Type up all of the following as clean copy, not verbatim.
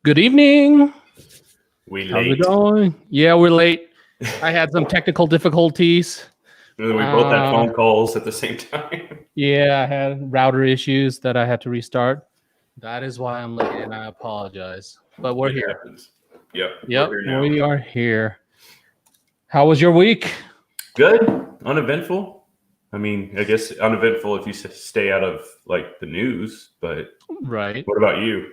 Good evening. We How's it late. going? Yeah, we're late. I had some technical difficulties. We both had phone calls at the same time. Yeah, I had router issues that I had to restart. That is why I'm late, and I apologize. But we're It here. happens. Yep. Yep, We're here now. we are here. How was your week? Good. Uneventful. I mean, I guess uneventful if you stay out of like the news. But Right. what about you?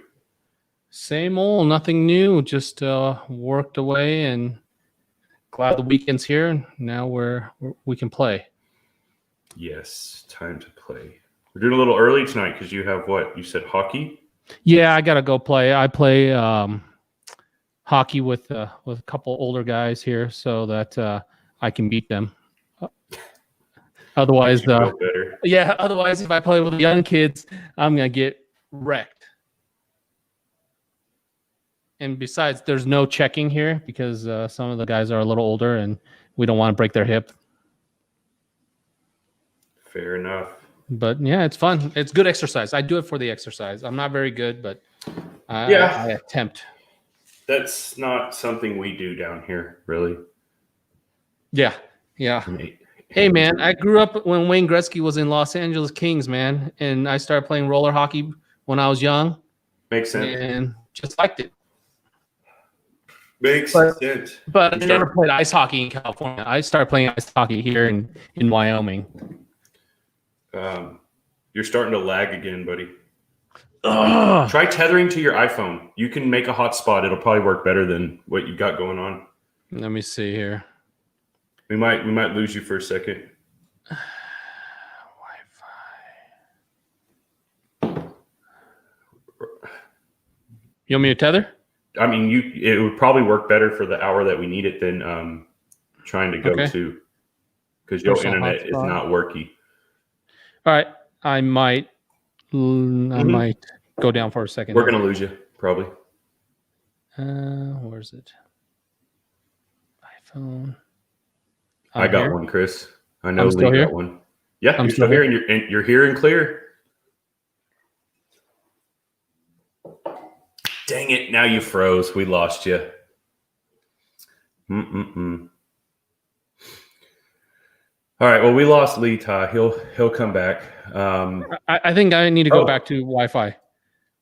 Same old, nothing new. Just worked away, and glad the weekend's here. Now we can play. Yes, time to play. We're doing a little early tonight because you have what you said, hockey. Yeah, I gotta go play. I play hockey with a couple older guys here, so that I can beat them. Otherwise, better. yeah. Otherwise, if I play with the young kids, I'm gonna get wrecked. And besides, there's no checking here because some of the guys are a little older, and we don't want to break their hip. Fair enough. But yeah, it's fun. It's good exercise. I do it for the exercise. I'm not very good, but I attempt. That's not something we do down here, really. Yeah. Hey, man, I grew up when Wayne Gretzky was in Los Angeles Kings, man, and I started playing roller hockey when I was young. Makes sense. And just liked it. Makes sense. But I never played ice hockey in California. I started playing ice hockey here in Wyoming. You're starting to lag again, buddy. Try tethering to your iPhone. You can make a hotspot. It'll probably work better than what you got going on. Let me see here. We might lose you for a second. Wi-Fi. You want me to tether? I mean, it would probably work better for the hour that we need it than trying to go to, because your internet is not worky. All right, I might go down for a second. We're gonna lose you probably. Where's it? iPhone. I got one, Chris. I know Lee got one. Yeah, you're still here, and you're here and clear. Dang it! Now you froze. We lost you. All right. Well, we lost Lee Ty. He'll come back. I think I need to go back to Wi-Fi.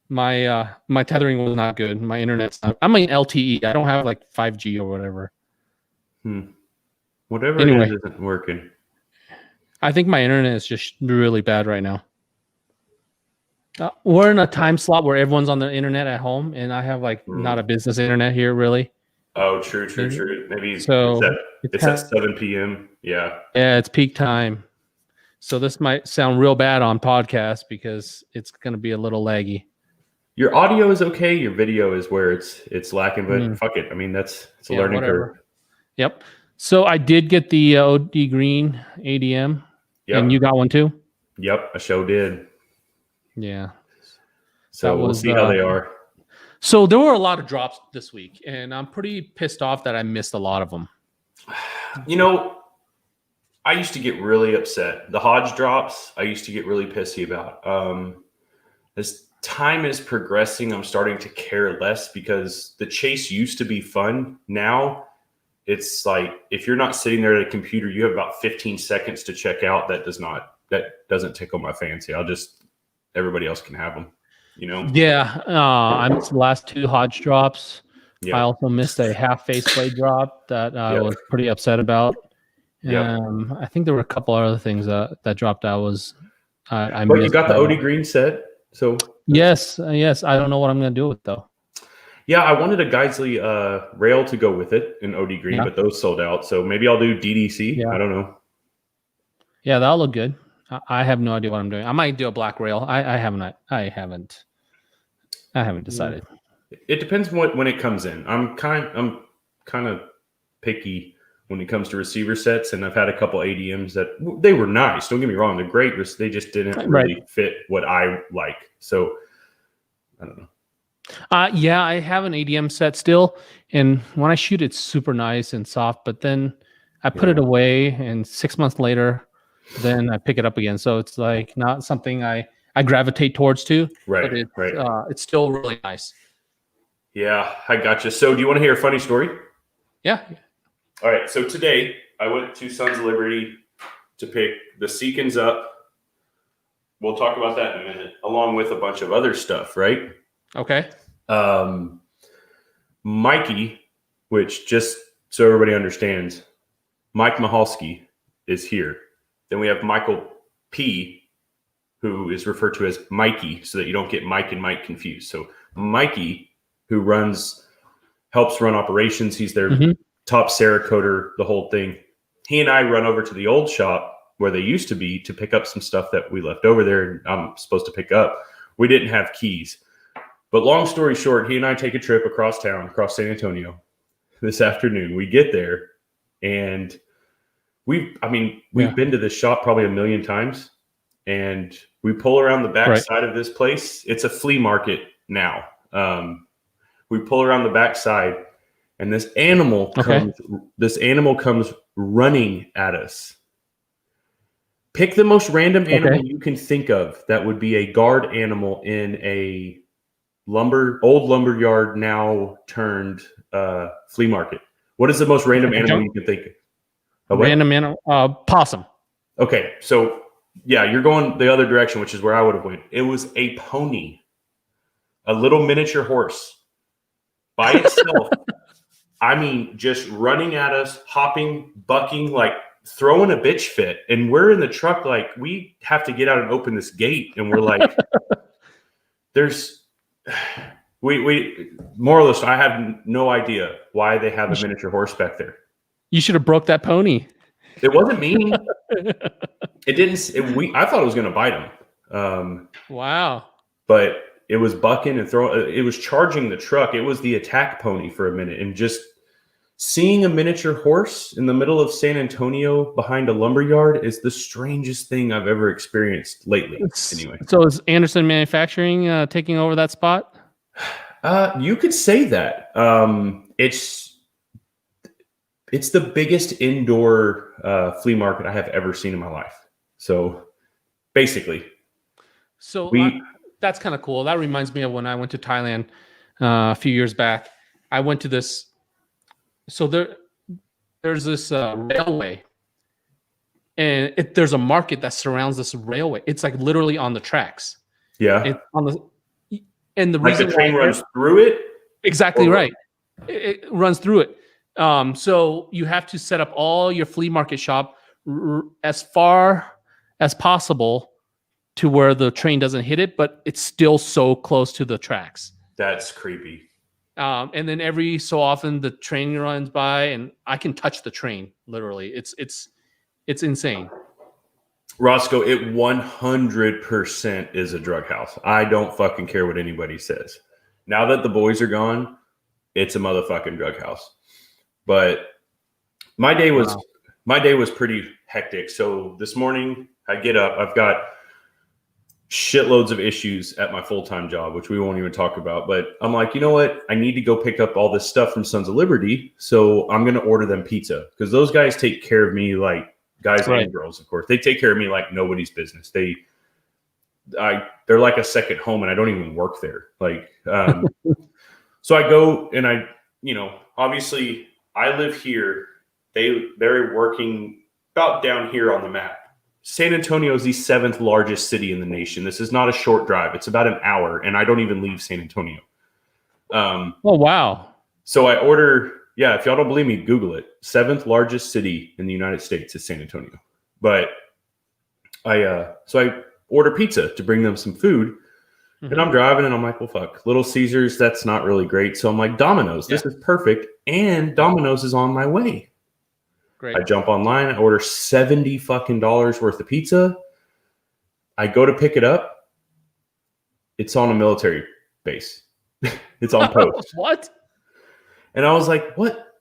My tethering was not good. My internet's not. I'm an LTE. I don't have like 5G or whatever. Whatever it is isn't working. I think my internet is just really bad right now. We're in a time slot where everyone's on the internet at home, and I have like not a business internet here, really. Oh, true. Maybe so it's at 7 p.m. Yeah. Yeah, it's peak time. So this might sound real bad on podcast because it's going to be a little laggy. Your audio is okay. Your video is where it's lacking, but fuck it. I mean, it's a learning curve. Yep. So I did get the OD Green ADM, and you got one too? Yep, I sure did. Yeah. So we'll see how they are. So there were a lot of drops this week, and I'm pretty pissed off that I missed a lot of them. You know, I used to get really upset. The Hodge drops, I used to get really pissy about. As time is progressing, I'm starting to care less because the chase used to be fun. Now it's like if you're not sitting there at a computer, you have about 15 seconds to check out. That doesn't tickle my fancy. Everybody else can have them, you know? Yeah. I missed the last 2 Hodge drops. Yeah. I also missed a half faceplate drop that I was pretty upset about. Yeah. I think there were a couple other things that dropped. But you got the OD Green set, so yes. I don't know what I'm going to do with it though. Yeah, I wanted a Geisley rail to go with it in OD Green, but those sold out. So maybe I'll do DDC. Yeah. I don't know. Yeah, that'll look good. I have no idea what I'm doing. I might do a black rail. I haven't decided. It depends when it comes in. I'm kind of picky when it comes to receiver sets, and I've had a couple ADMs that they were nice. Don't get me wrong; they're great. They just didn't really fit what I like. So I don't know. Yeah, I have an ADM set still, and when I shoot, it's super nice and soft. But then I put it away, and 6 months later, then I pick it up again. So it's like not something I gravitate towards too. Right. But it's still really nice. Yeah, I got you. So do you want to hear a funny story? Yeah. All right. So today I went to Sons of Liberty to pick the Seekins up. We'll talk about that in a minute, along with a bunch of other stuff, right? Okay. Mikey, which just so everybody understands, Mike Mahalski is here. Then we have Michael P, who is referred to as Mikey, so that you don't get Mike and Mike confused. So Mikey, who helps run operations, he's their top Cerakoder, the whole thing. He and I run over to the old shop where they used to be to pick up some stuff that we left over there and I'm supposed to pick up. We didn't have keys. But long story short, he and I take a trip across town, across San Antonio this afternoon. We get there and we've been to this shop probably a million times, and we pull around the back side of this place. It's a flea market now. We pull around the back side and this animal comes running at us. Pick the most random animal you can think of that would be a guard animal in a old lumber yard now turned flea market. What is the most random animal you can think of? Random animal, possum. Okay, so yeah, you're going the other direction, which is where I would have went. It was a pony, a little miniature horse by itself. I mean, just running at us, hopping, bucking, like throwing a bitch fit. And we're in the truck, like we have to get out and open this gate, and we're like, we more or less, I have no idea why they have a miniature horse back there. You should have broke that pony. It wasn't me. It didn't. I thought it was going to bite him. Wow. But it was bucking and throwing. It was charging the truck. It was the attack pony for a minute. And just seeing a miniature horse in the middle of San Antonio behind a lumber yard is the strangest thing I've ever experienced lately. Anyway. So is Anderson Manufacturing taking over that spot? You could say that. It's the biggest indoor flea market I have ever seen in my life. So basically. So that's kind of cool. That reminds me of when I went to Thailand a few years back. I went to this. So there's this railway, and there's a market that surrounds this railway. It's like literally on the tracks. Yeah. It's on the, and the like reason the train runs through it. Exactly right. It runs through it. So you have to set up all your flea market shop as far as possible to where the train doesn't hit it, but it's still so close to the tracks. That's creepy. And then every so often the train runs by and I can touch the train. Literally. It's insane. Roscoe, it 100% is a drug house. I don't fucking care what anybody says. Now that the boys are gone, it's a motherfucking drug house. But my day was pretty hectic. So this morning I get up, I've got shitloads of issues at my full-time job, which we won't even talk about. But I'm like, you know what? I need to go pick up all this stuff from Sons of Liberty. So I'm going to order them pizza because those guys take care of me like guys and girls, of course. They take care of me like nobody's business. They're like a second home, and I don't even work there. Like, so I go and obviously I live here. They're working about down here on the map. San Antonio is the 7th largest city in the nation. This is not a short drive. It's about an hour, and I don't even leave San Antonio. Oh, wow. So I order, if y'all don't believe me, Google it. 7th largest city in the United States is San Antonio. But I order pizza to bring them some food. Mm-hmm. And I'm driving, and I'm like, well, fuck. Little Caesars, that's not really great. So I'm like, Domino's, this is perfect. And Domino's is on my way. Great. I jump online, I order $70 fucking worth of pizza. I go to pick it up. It's on a military base. It's on post. What? And I was like, what?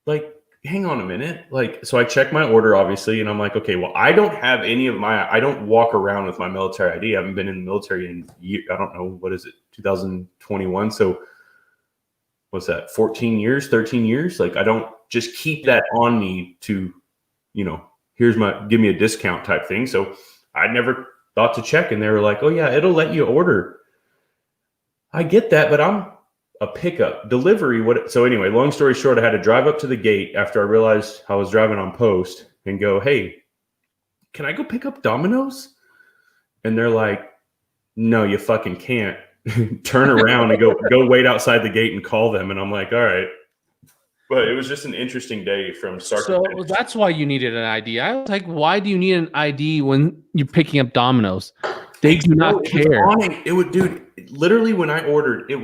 Like, hang on a minute. Like, so I check my order, obviously, and I'm like, okay, well, I don't have I don't walk around with my military ID. I haven't been in the military in I don't know, what is it, 2021? So what's that, 14 years, 13 years? Like, I don't just keep that on me to, give me a discount type thing. So I never thought to check. And they were like, oh yeah, it'll let you order. I get that, but a pickup delivery. So anyway, long story short, I had to drive up to the gate after I realized I was driving on post and go, hey, can I go pick up Domino's? And they're like, no, you fucking can't. Turn around and go wait outside the gate and call them. And I'm like, all right. But it was just an interesting day from start to finish. So that's why you needed an ID. I was like, why do you need an ID when you're picking up Domino's? They do not care. It would, dude. Literally, when I ordered, there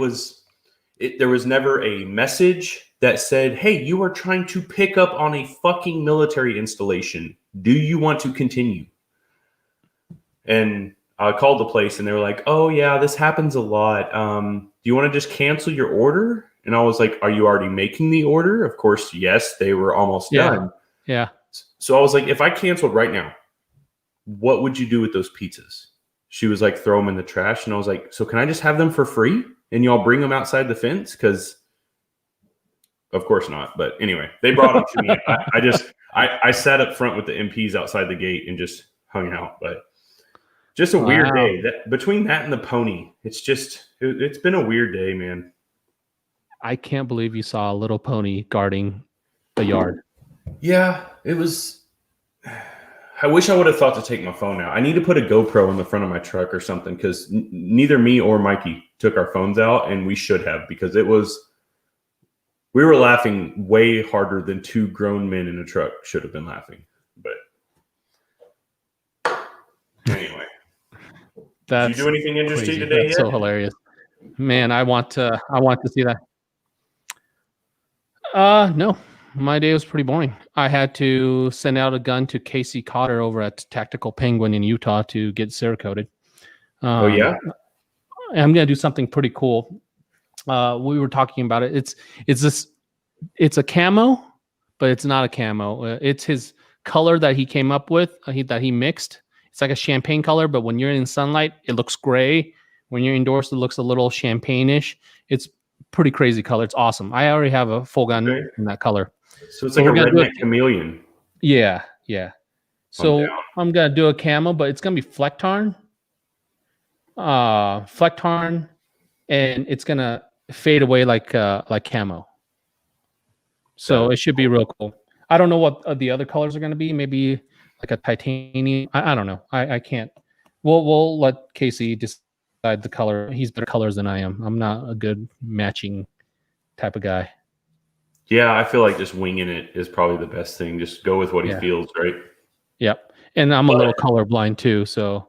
was never a message that said, "Hey, you are trying to pick up on a fucking military installation. Do you want to continue?" And I called the place, and they were like, "Oh yeah, this happens a lot. Do you want to just cancel your order?" And I was like, "Are you already making the order?" Of course, yes. They were almost done. Yeah. So I was like, "If I canceled right now, what would you do with those pizzas?" She was like, throw them in the trash. And I was like, so can I just have them for free? And y'all bring them outside the fence? Because of course not. But anyway, they brought them to me. I sat up front with the MPs outside the gate and just hung out. But just a weird day. Between that and the pony, it's been a weird day, man. I can't believe you saw a little pony guarding the yard. Yeah, it was. I wish I would have thought to take my phone out. I need to put a GoPro in the front of my truck or something because neither me or Mikey took our phones out, and we should have because we were laughing way harder than two grown men in a truck should have been laughing. But anyway, did you do anything interesting today? That's so hilarious, man. I want to see that. No. My day was pretty boring. I had to send out a gun to Casey Cotter over at Tactical Penguin in Utah to get Cerakoted. Oh yeah, I'm gonna do something pretty cool. We were talking about it. It's a camo, but it's not a camo. It's his color that he came up with. That he mixed. It's like a champagne color, but when you're in sunlight, it looks gray. When you're indoors, it looks a little champagne-ish. It's pretty crazy color. It's awesome. I already have a full gun in that color. So it's like a redneck chameleon. Yeah. So I'm gonna do a camo, but it's gonna be Flecktarn. Flecktarn, and it's gonna fade away like camo. So it should be real cool. I don't know what the other colors are gonna be. Maybe like a titanium. I don't know. I can't. We'll let Casey decide the color. He's better colors than I am. I'm not a good matching type of guy. Yeah, I feel like just winging it is probably the best thing. Just go with what he feels, right? Yep. And I'm a little colorblind too, so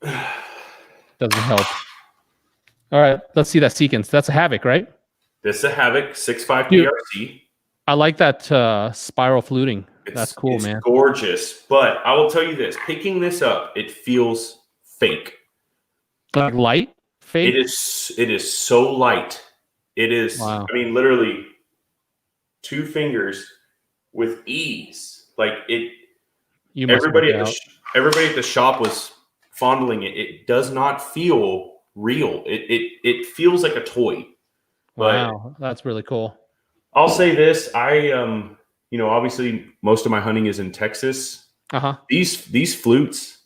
doesn't help. All right, let's see that sequence. That's a Havoc, right? This is a Havoc 6.5 PRC. I like that spiral fluting. That's cool, man. It's gorgeous. But I will tell you this. Picking this up, it feels fake. Like light? Fake? It is so light. It is, I mean, literally 2 fingers with ease. Like it. Everybody at the shop was fondling it. It does not feel real. It feels like a toy. Wow, that's really cool. I'll say this: obviously most of my hunting is in Texas. These flutes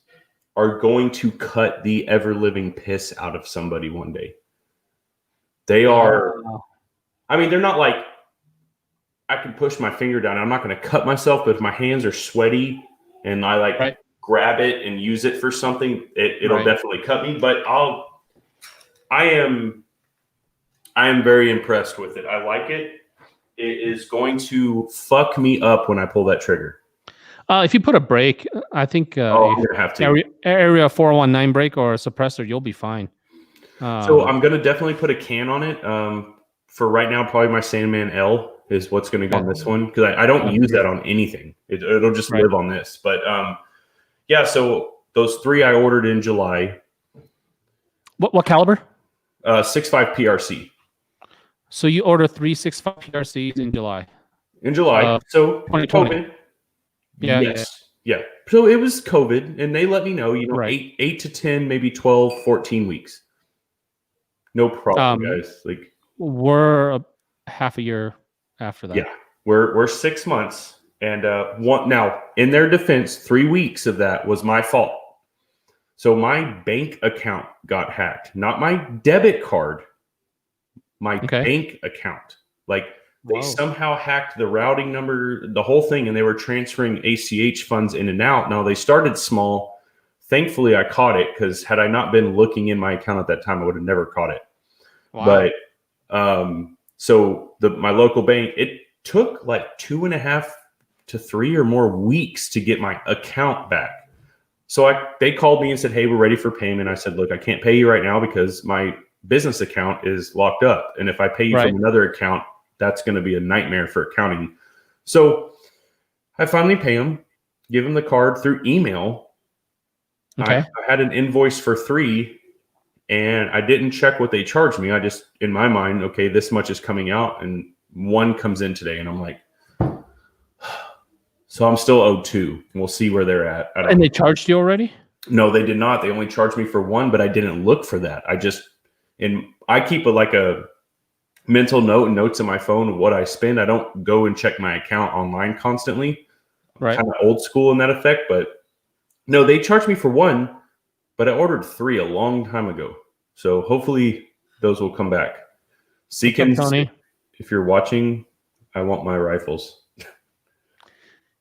are going to cut the ever living piss out of somebody one day. They are. I mean, they're not like I can push my finger down. I'm not going to cut myself, but if my hands are sweaty and I grab it and use it for something, it'll definitely cut me. But I am very impressed with it. I like it. It is going to fuck me up when I pull that trigger. If you put a brake, I think I'm gonna have to area 419 brake or a suppressor, you'll be fine. So I'm gonna definitely put a can on it. For right now, probably my Sandman L is what's going to go on this one because I don't use that on anything. It'll just live on this. But so those 3 I ordered in July. What caliber? 6.5 PRC. So you order 3 6.5 PRCs in July. So 2020. COVID. Yeah. So it was COVID, and they let me know, 8 to 10, maybe 12, 14 weeks. No problem, guys. Like we're a half a year after that. Yeah, we're 6 months, and now in their defense, 3 weeks of that was my fault. So my bank account got hacked, not my debit card. my bank account. Like they Whoa. somehow hacked the routing number, the whole thing, and they were transferring ACH funds in and out. Now they started small. Thankfully, I caught it because had I not been looking in my account at that time, I would have never caught it. Wow. But so my local bank, it took like 2.5 to 3 or more weeks to get my account back. So they called me and said, "Hey, we're ready for payment." I said, "Look, I can't pay you right now because my business account is locked up. And if I pay you from another account, that's going to be a nightmare for accounting." So I finally pay them, give them the card through email. Okay. I had an invoice for 3 and I didn't check what they charged me. I just, in my mind, okay, this much is coming out and 1 comes in today. And I'm like, so I'm still owed 2. We'll see where they're at. And they charged you already? No, they did not. They only charged me for 1, but I didn't look for that. I keep a mental note and notes in my phone of what I spend. I don't go and check my account online constantly. Right. Kind of old school in that effect, but no, they charged me for 1, but I ordered 3 a long time ago. So hopefully those will come back. Seekins, Tony? If you're watching, I want my rifles.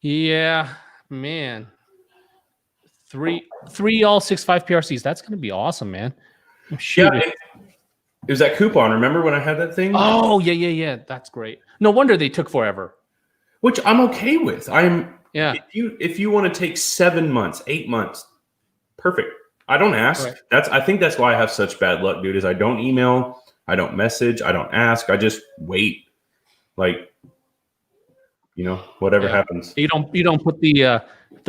Yeah, man. 3 all 6.5 PRCs. That's going to be awesome, man. Shoot. Yeah, it was that coupon. Remember when I had that thing? Oh, yeah. That's great. No wonder they took forever. Which I'm okay with. Yeah. If you want to take 7 months, 8 months, perfect. I don't ask. Right. I think that's why I have such bad luck, dude, is I don't email, I don't message, I don't ask. I just wait. Like, whatever happens. You don't put the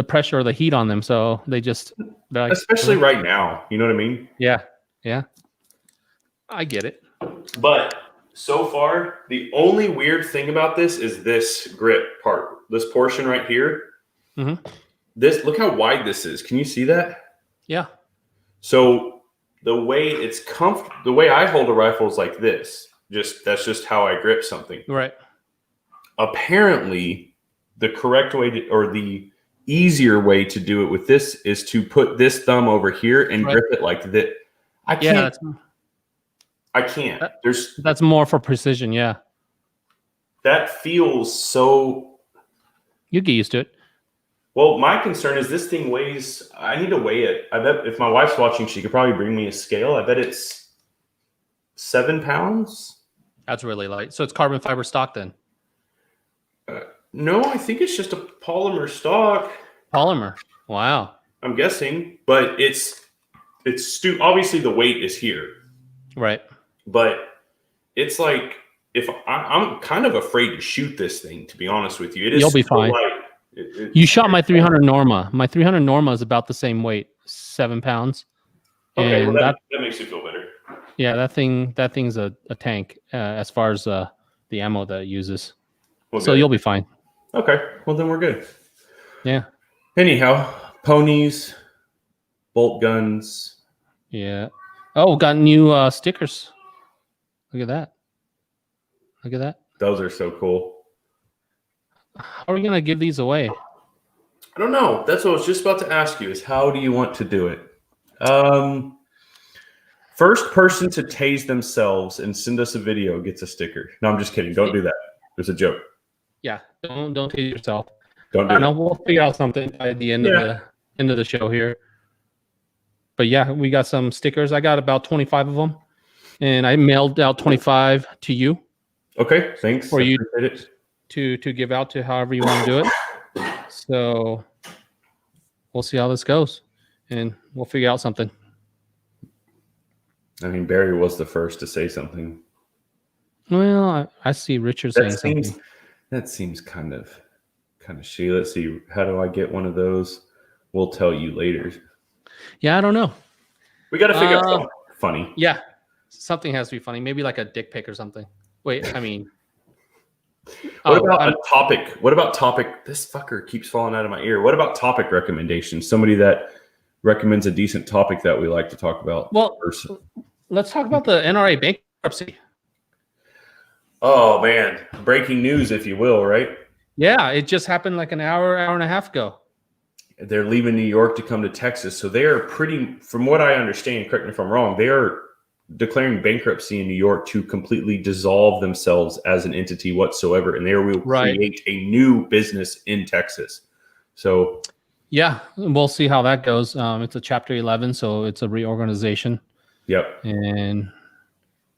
pressure or the heat on them, so they're like, especially right now. You know what I mean? Yeah. I get it. But so far, the only weird thing about this is this grip part, this portion right here. Mm-hmm. Look how wide this is. Can you see that? Yeah. So the way the way I hold a rifle is like this. That's just how I grip something. Right. Apparently, the correct way or the easier way to do it with this is to put this thumb over here and grip it like this. I can't. I can't. That's more for precision, yeah. That feels so. You get used to it. Well, my concern is this thing weighs. I need to weigh it. I bet if my wife's watching, she could probably bring me a scale. I bet it's 7 pounds. That's really light. So it's carbon fiber stock then? No, I think it's just a polymer stock. Polymer. Wow. I'm guessing, but it's obviously the weight is here. Right. But it's like I'm kind of afraid to shoot this thing, to be honest with you. You'll be fine. You shot my 300 Norma. My 300 Norma is about the same weight, 7 pounds. Okay, well that makes you feel better. Yeah, that thing's a tank as far as the ammo that it uses. Okay. So you'll be fine. Okay, well then we're good. Yeah. Anyhow, ponies, bolt guns. Yeah. Oh, got new stickers. Look at that. Look at that. Those are so cool. How are we going to give these away? I don't know. That's what I was just about to ask you is how do you want to do it? First person to tase themselves and send us a video gets a sticker. No, I'm just kidding. Don't do that. It's a joke. Yeah. Don't tase yourself. Don't do that. We'll figure out something at the end of the show here. But yeah, we got some stickers. I got about 25 of them. And I mailed out 25 to you. Okay, thanks. For you to give out to however you want to do it. So we'll see how this goes. And we'll figure out something. I mean, Barry was the first to say something. Well, I see Richard saying something. That seems kind of shitty. Let's see. How do I get one of those? We'll tell you later. Yeah, I don't know. We got to figure out something funny. Yeah. Something has to be funny. Maybe like a dick pic or something. Wait, I mean. What about a topic? What about topic? This fucker keeps falling out of my ear. What about topic recommendations? Somebody that recommends a decent topic that we like to talk about. Well, let's talk about the NRA bankruptcy. Oh, man. Breaking news, if you will, right? Yeah, it just happened like an hour and a half ago. They're leaving New York to come to Texas. So they are from what I understand, correct me if I'm wrong, declaring bankruptcy in New York to completely dissolve themselves as an entity whatsoever, and they will create a new business in Texas. So yeah, we'll see how that goes. It's a Chapter 11, so it's a reorganization. Yep. And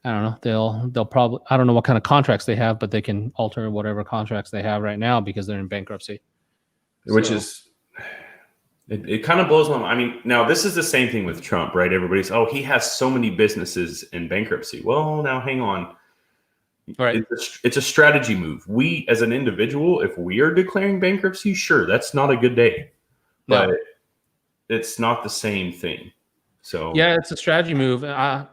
I don't know. They'll probably, I don't know what kind of contracts they have, but they can alter whatever contracts they have right now because they're in bankruptcy. Which is, it kind of blows my mind. I mean, now this is the same thing with Trump, right? Everybody's, oh, he has so many businesses in bankruptcy. Well, now hang on. Right. It's a strategy move. We, as an individual, if we are declaring bankruptcy, sure, that's not a good day, but it's not the same thing. So yeah, it's a strategy move.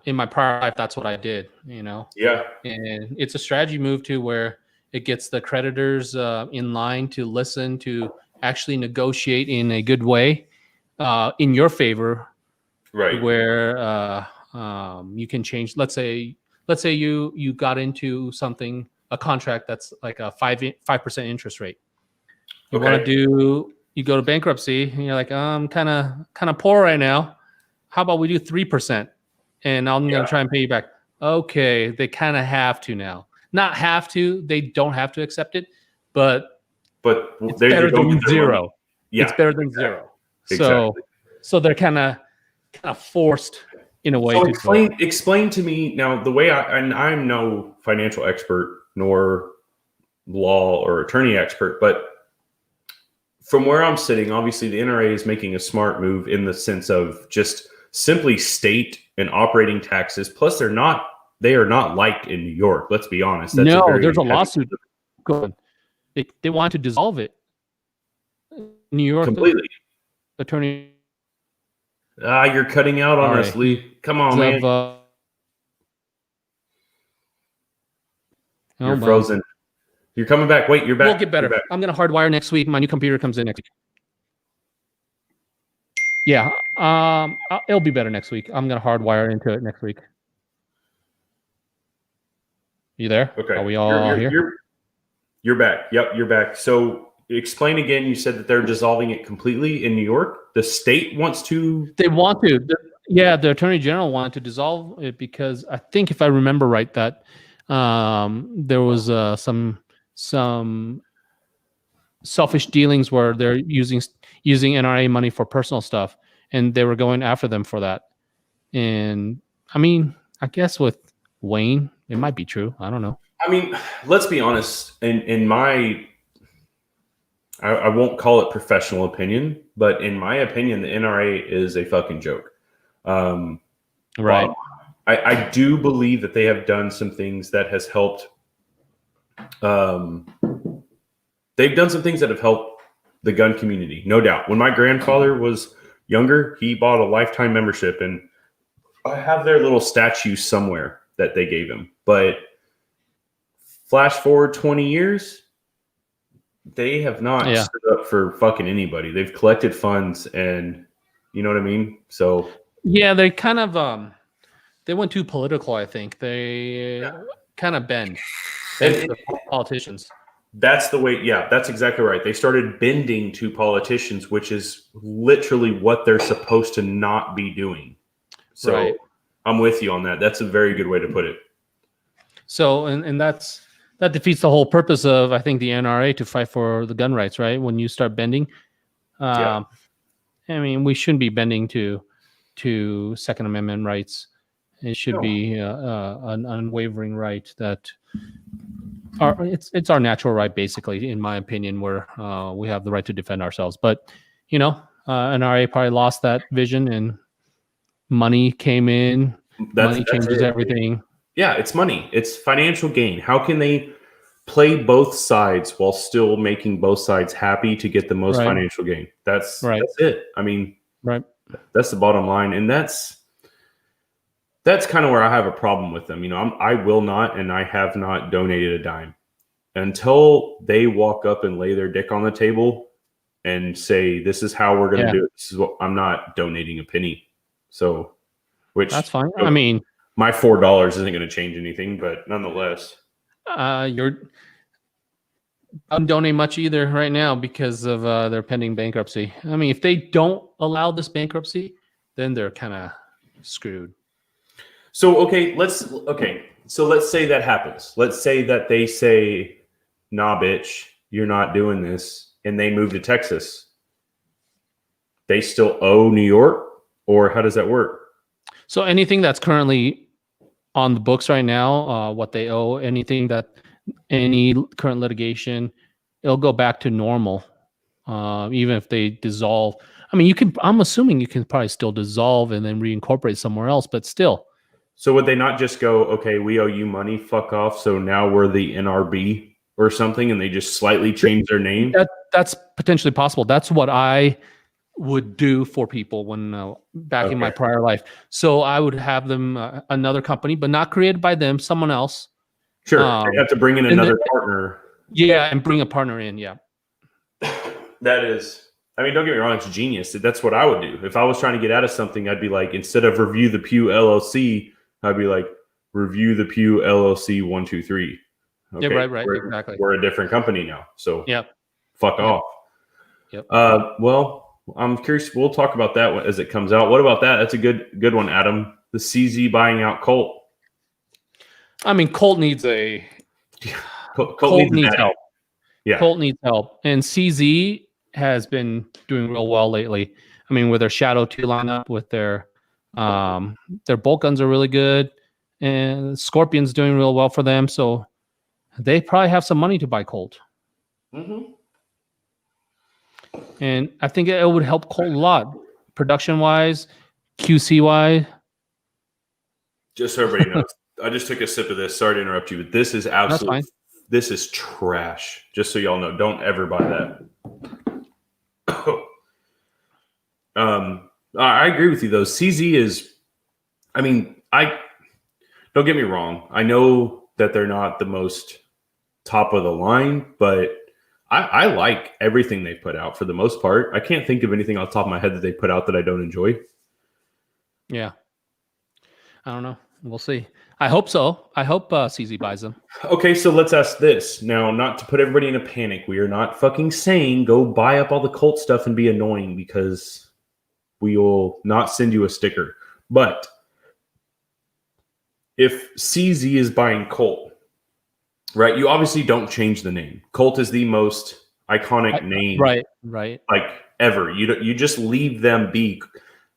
In my prior life, that's what I did, Yeah. And it's a strategy move too, where it gets the creditors in line to listen, to actually negotiate in a good way in your favor, Right. Where you can change. Let's say you got into something, a contract that's like a 5% interest rate. You want to you go to bankruptcy, and you're like, I'm kind of poor right now. How about we do 3%, and I'm going to try and pay you back? Okay, they kind of have to now. Not have to. They don't have to accept it, but it's better than zero. Yeah, it's better than zero. Exactly. So they're kind of forced in a way. So explain to me now the way and I'm no financial expert nor law or attorney expert, but from where I'm sitting, obviously the NRA is making a smart move in the sense of just simply state and operating taxes. Plus, they are not liked in New York. Let's be honest. There's a lawsuit going. They want to dissolve it. New York completely. Attorney. You're cutting out on us, Lee. Come on, man. You're frozen. You're coming back. Wait, you're back. We'll get better. I'm going to hardwire next week. My new computer comes in next week. Yeah, it'll be better next week. I'm going to hardwire into it next week. You there? Okay. Are we all here? You're back. Yep, you're back. So explain again. You said that they're dissolving it completely in New York. The state wants to. They want to. The Attorney General wanted to dissolve it because I think, if I remember right, that there was some selfish dealings where they're using NRA money for personal stuff, and they were going after them for that. And I mean, I guess with Wayne, it might be true. I don't know. I mean, let's be honest. In my, I won't call it professional opinion, but in my opinion, the NRA is a fucking joke. Right. I do believe that they have done some things that has helped. They've done some things that have helped the gun community, no doubt. When my grandfather was younger, he bought a lifetime membership, and I have their little statue somewhere that they gave him. But flash forward 20 years, they have not stood up for fucking anybody. They've collected funds, and you know what I mean? So yeah, they kind of they went too political, I think. They kind of bend the politicians. That's the way. Yeah, that's exactly right. They started bending to politicians, which is literally what they're supposed to not be doing. So I'm with you on that. That's a very good way to put it. So, and that defeats the whole purpose of, I think, the NRA to fight for the gun rights, right? When you start bending, I mean, we shouldn't be bending to Second Amendment rights. It should be an unwavering right that it's our natural right, basically, in my opinion, where we have the right to defend ourselves. But NRA probably lost that vision, and money came in. Money changes everything. Yeah, it's money. It's financial gain. How can they play both sides while still making both sides happy to get the most financial gain? That's it. I mean, that's the bottom line, and that's kind of where I have a problem with them. I will not, and I have not donated a dime until they walk up and lay their dick on the table and say, "This is how we're going to do it." This is what I'm not donating a penny. So, that's fine. I mean, my $4 isn't going to change anything, but nonetheless, I don't donate much either right now because of their pending bankruptcy. I mean, if they don't allow this bankruptcy, then they're kind of screwed. So So let's say that happens. Let's say that they say, "Nah, bitch, you're not doing this," and they move to Texas. They still owe New York, or how does that work? So anything that's currently on the books right now, what they owe, any current litigation, it'll go back to normal. Even if they dissolve. I mean, I'm assuming you can probably still dissolve and then reincorporate somewhere else, but still. So would they not just go, "Okay, we owe you money, fuck off, so now we're the NRB or something," and they just slightly change their name? That's potentially possible. That's what I would do for people when back in my prior life. So I would have them another company, but not created by them, someone else. Sure, they have to bring in another partner. Yeah, and bring a partner in. Yeah, that is. I mean, don't get me wrong; it's genius. That's what I would do if I was trying to get out of something. I'd be like, instead of Review the Pew LLC, I'd be like, Review the Pew LLC 123. Okay, yeah, right, exactly. We're a different company now, so fuck off. Yep. Well. I'm curious. We'll talk about that as it comes out. What about that? That's a good one, Adam. The CZ buying out Colt. I mean, Colt needs Colt needs help. Yeah, Colt needs help, and CZ has been doing real well lately. I mean, with their Shadow 2 lineup, with their bolt guns are really good, and Scorpion's doing real well for them. So they probably have some money to buy Colt. Mm-hmm. And I think it would help Colt a lot, production-wise, QC-wise. Just so everybody knows, I just took a sip of this. Sorry to interrupt you, but this is absolutely, this is trash. Just so y'all know, don't ever buy that. I agree with you though. CZ is, I mean, don't get me wrong. I know that they're not the most top of the line, but I like everything they put out for the most part. I can't think of anything off the top of my head that they put out that I don't enjoy. Yeah. I don't know. We'll see. I hope so. I hope CZ buys them. Okay, so let's ask this. Now, not to put everybody in a panic, we are not fucking saying go buy up all the Colt stuff and be annoying, because we will not send you a sticker. But if CZ is buying Colt, right, you obviously don't change the name. Colt is the most iconic name, right, like ever. You just leave them be.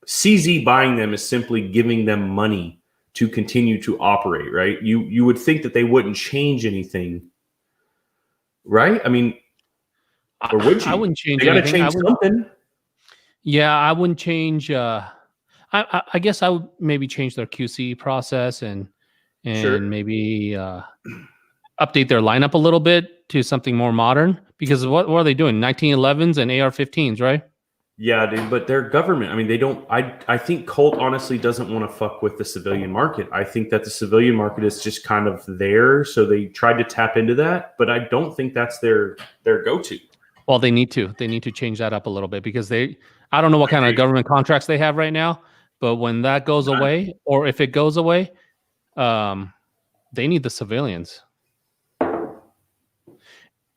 CZ buying them is simply giving them money to continue to operate, right? You would think that they wouldn't change anything, right? I mean, or would you? I wouldn't change anything. They got to change something. Yeah, I wouldn't change. I guess I would maybe change their QC process and sure, maybe update their lineup a little bit to something more modern, because what are they doing? 1911s and AR-15s, right? Yeah, dude, but they're government. I mean, they don't. I think Colt honestly doesn't want to fuck with the civilian market. I think that the civilian market is just kind of there, so they tried to tap into that, but I don't think that's their go-to. Well, they need to. They need to change that up a little bit, because I don't know what kind of government contracts they have right now, but when that goes away, or if it goes away, they need the civilians.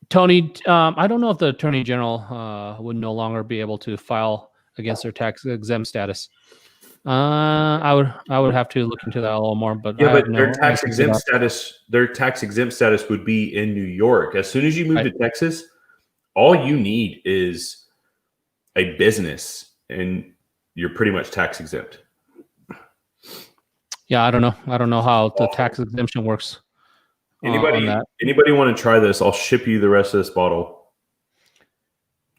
Tony, I don't know if the Attorney General would no longer be able to file against their tax exempt status. I would have to look into that a little more. But yeah, but their tax exempt status would be in New York. As soon as you move to Texas, all you need is a business, and you're pretty much tax exempt. Yeah, I don't know. I don't know how the tax exemption works. Anybody want to try this? I'll ship you the rest of this bottle.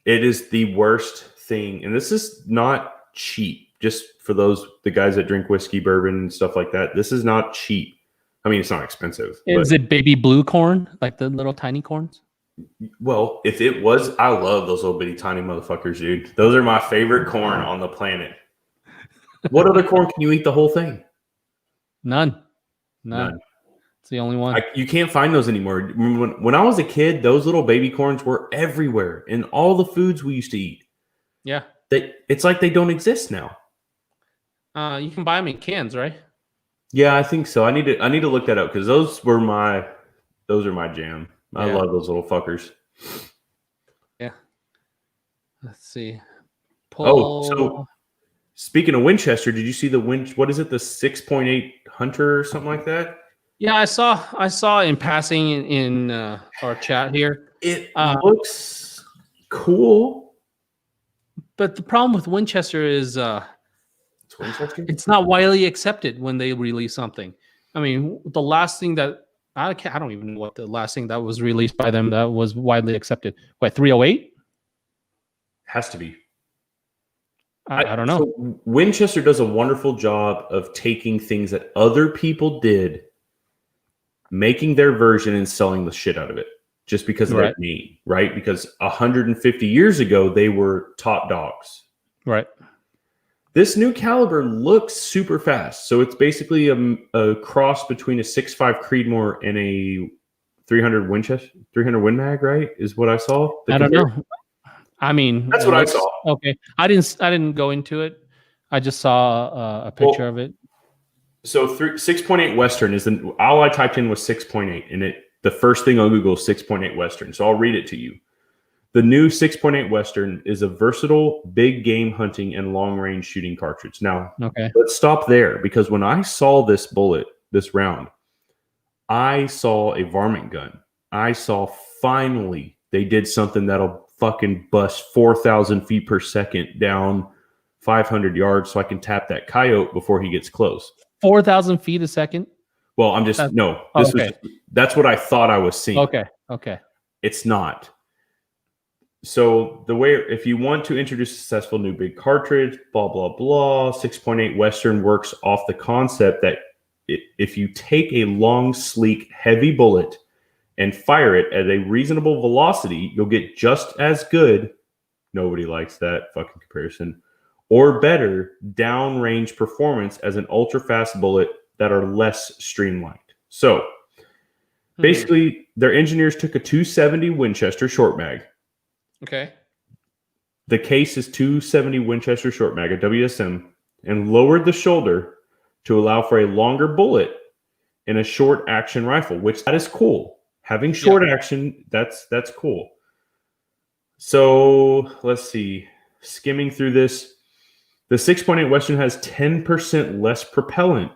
It is the worst thing, and this is not cheap. Just for the guys that drink whiskey, bourbon, and stuff like that, this is not cheap. I mean, it's not expensive. Is it baby blue corn, like the little tiny corns? Well, if it was, I love those little bitty tiny motherfuckers, dude. Those are my favorite corn on the planet. What other corn can you eat the whole thing? None. It's the only one. You can't find those anymore. When I was a kid, those little baby corns were everywhere in all the foods we used to eat. Yeah. It's like they don't exist now. You can buy them in cans, right? Yeah, I think so. I need to look that up, because those are my jam. I love those little fuckers. Yeah. Let's see. So speaking of Winchester, did you see what is it? The 6.8 Hunter or something like that. Yeah, I saw in passing in our chat here. It looks cool. But the problem with Winchester is It's Winchester. it's not widely accepted when they release something. I mean, the last thing that I don't even know what the last thing that was released by them that was widely accepted. What, 308? Has to be. I don't know. So Winchester does a wonderful job of taking things that other people did, making their version and selling the shit out of it just because of their name, right? Because 150 years ago, they were top dogs. Right. This new caliber looks super fast. So it's basically a cross between a 6.5 Creedmoor and a 300 Winchester, 300 Win Mag, right? Is what I saw. I don't know. I mean, that's what I saw. Okay, I didn't go into it. I just saw a picture of it. So 6.8 Western is all I typed in was 6.8, and the first thing on Google is 6.8 Western. So I'll read it to you. The new 6.8 Western is a versatile big game hunting and long range shooting cartridge. Now, let's stop there, because when I saw this round, I saw a varmint gun. I saw finally they did something that'll fucking bust 4,000 feet per second down 500 yards so I can tap that coyote before he gets close. 4,000 feet a second? Well, that's what I thought I was seeing. Okay. It's not. So if you want to introduce a successful new big cartridge, blah, blah, blah, 6.8 Western works off the concept that if you take a long, sleek, heavy bullet and fire it at a reasonable velocity, you'll get just as good, nobody likes that fucking comparison, or better downrange performance as an ultra-fast bullet that are less streamlined. So basically, their engineers took a 270 Winchester short mag. Okay. The case is 270 Winchester short mag, a WSM, and lowered the shoulder to allow for a longer bullet in a short action rifle, which that is cool. Having short action, that's cool. So let's see. Skimming through this, the 6.8 Western has 10% less propellant,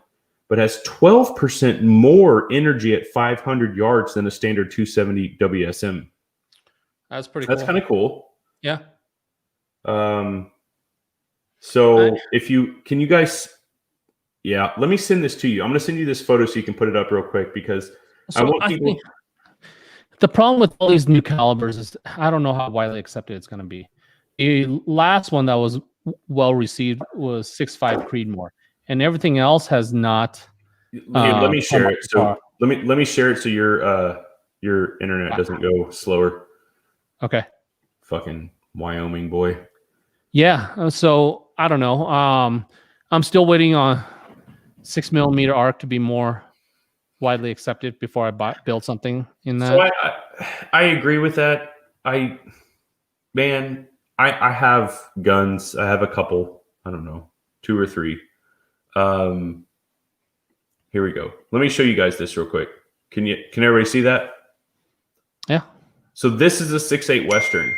but has 12% more energy at 500 yards than a standard 270 WSM. That's pretty cool. That's kind of cool. Yeah. So can you guys, let me send this to you. I'm going to send you this photo so you can put it up real quick, because I want people. The problem with all these new calibers is I don't know how widely accepted it's going to be. The last one that was well received was 6.5 Creedmoor, and everything else has not. Let me share it. So let me share it so your internet doesn't go slower. Okay. Fucking Wyoming boy. Yeah. So I don't know. I'm still waiting on 6mm arc to be more widely accepted before I build something in that. So I agree with that. I have guns. I have a couple. I don't know, 2 or 3. Here we go. Let me show you guys this real quick. Can everybody see that? Yeah. So this is a 6.8 Western.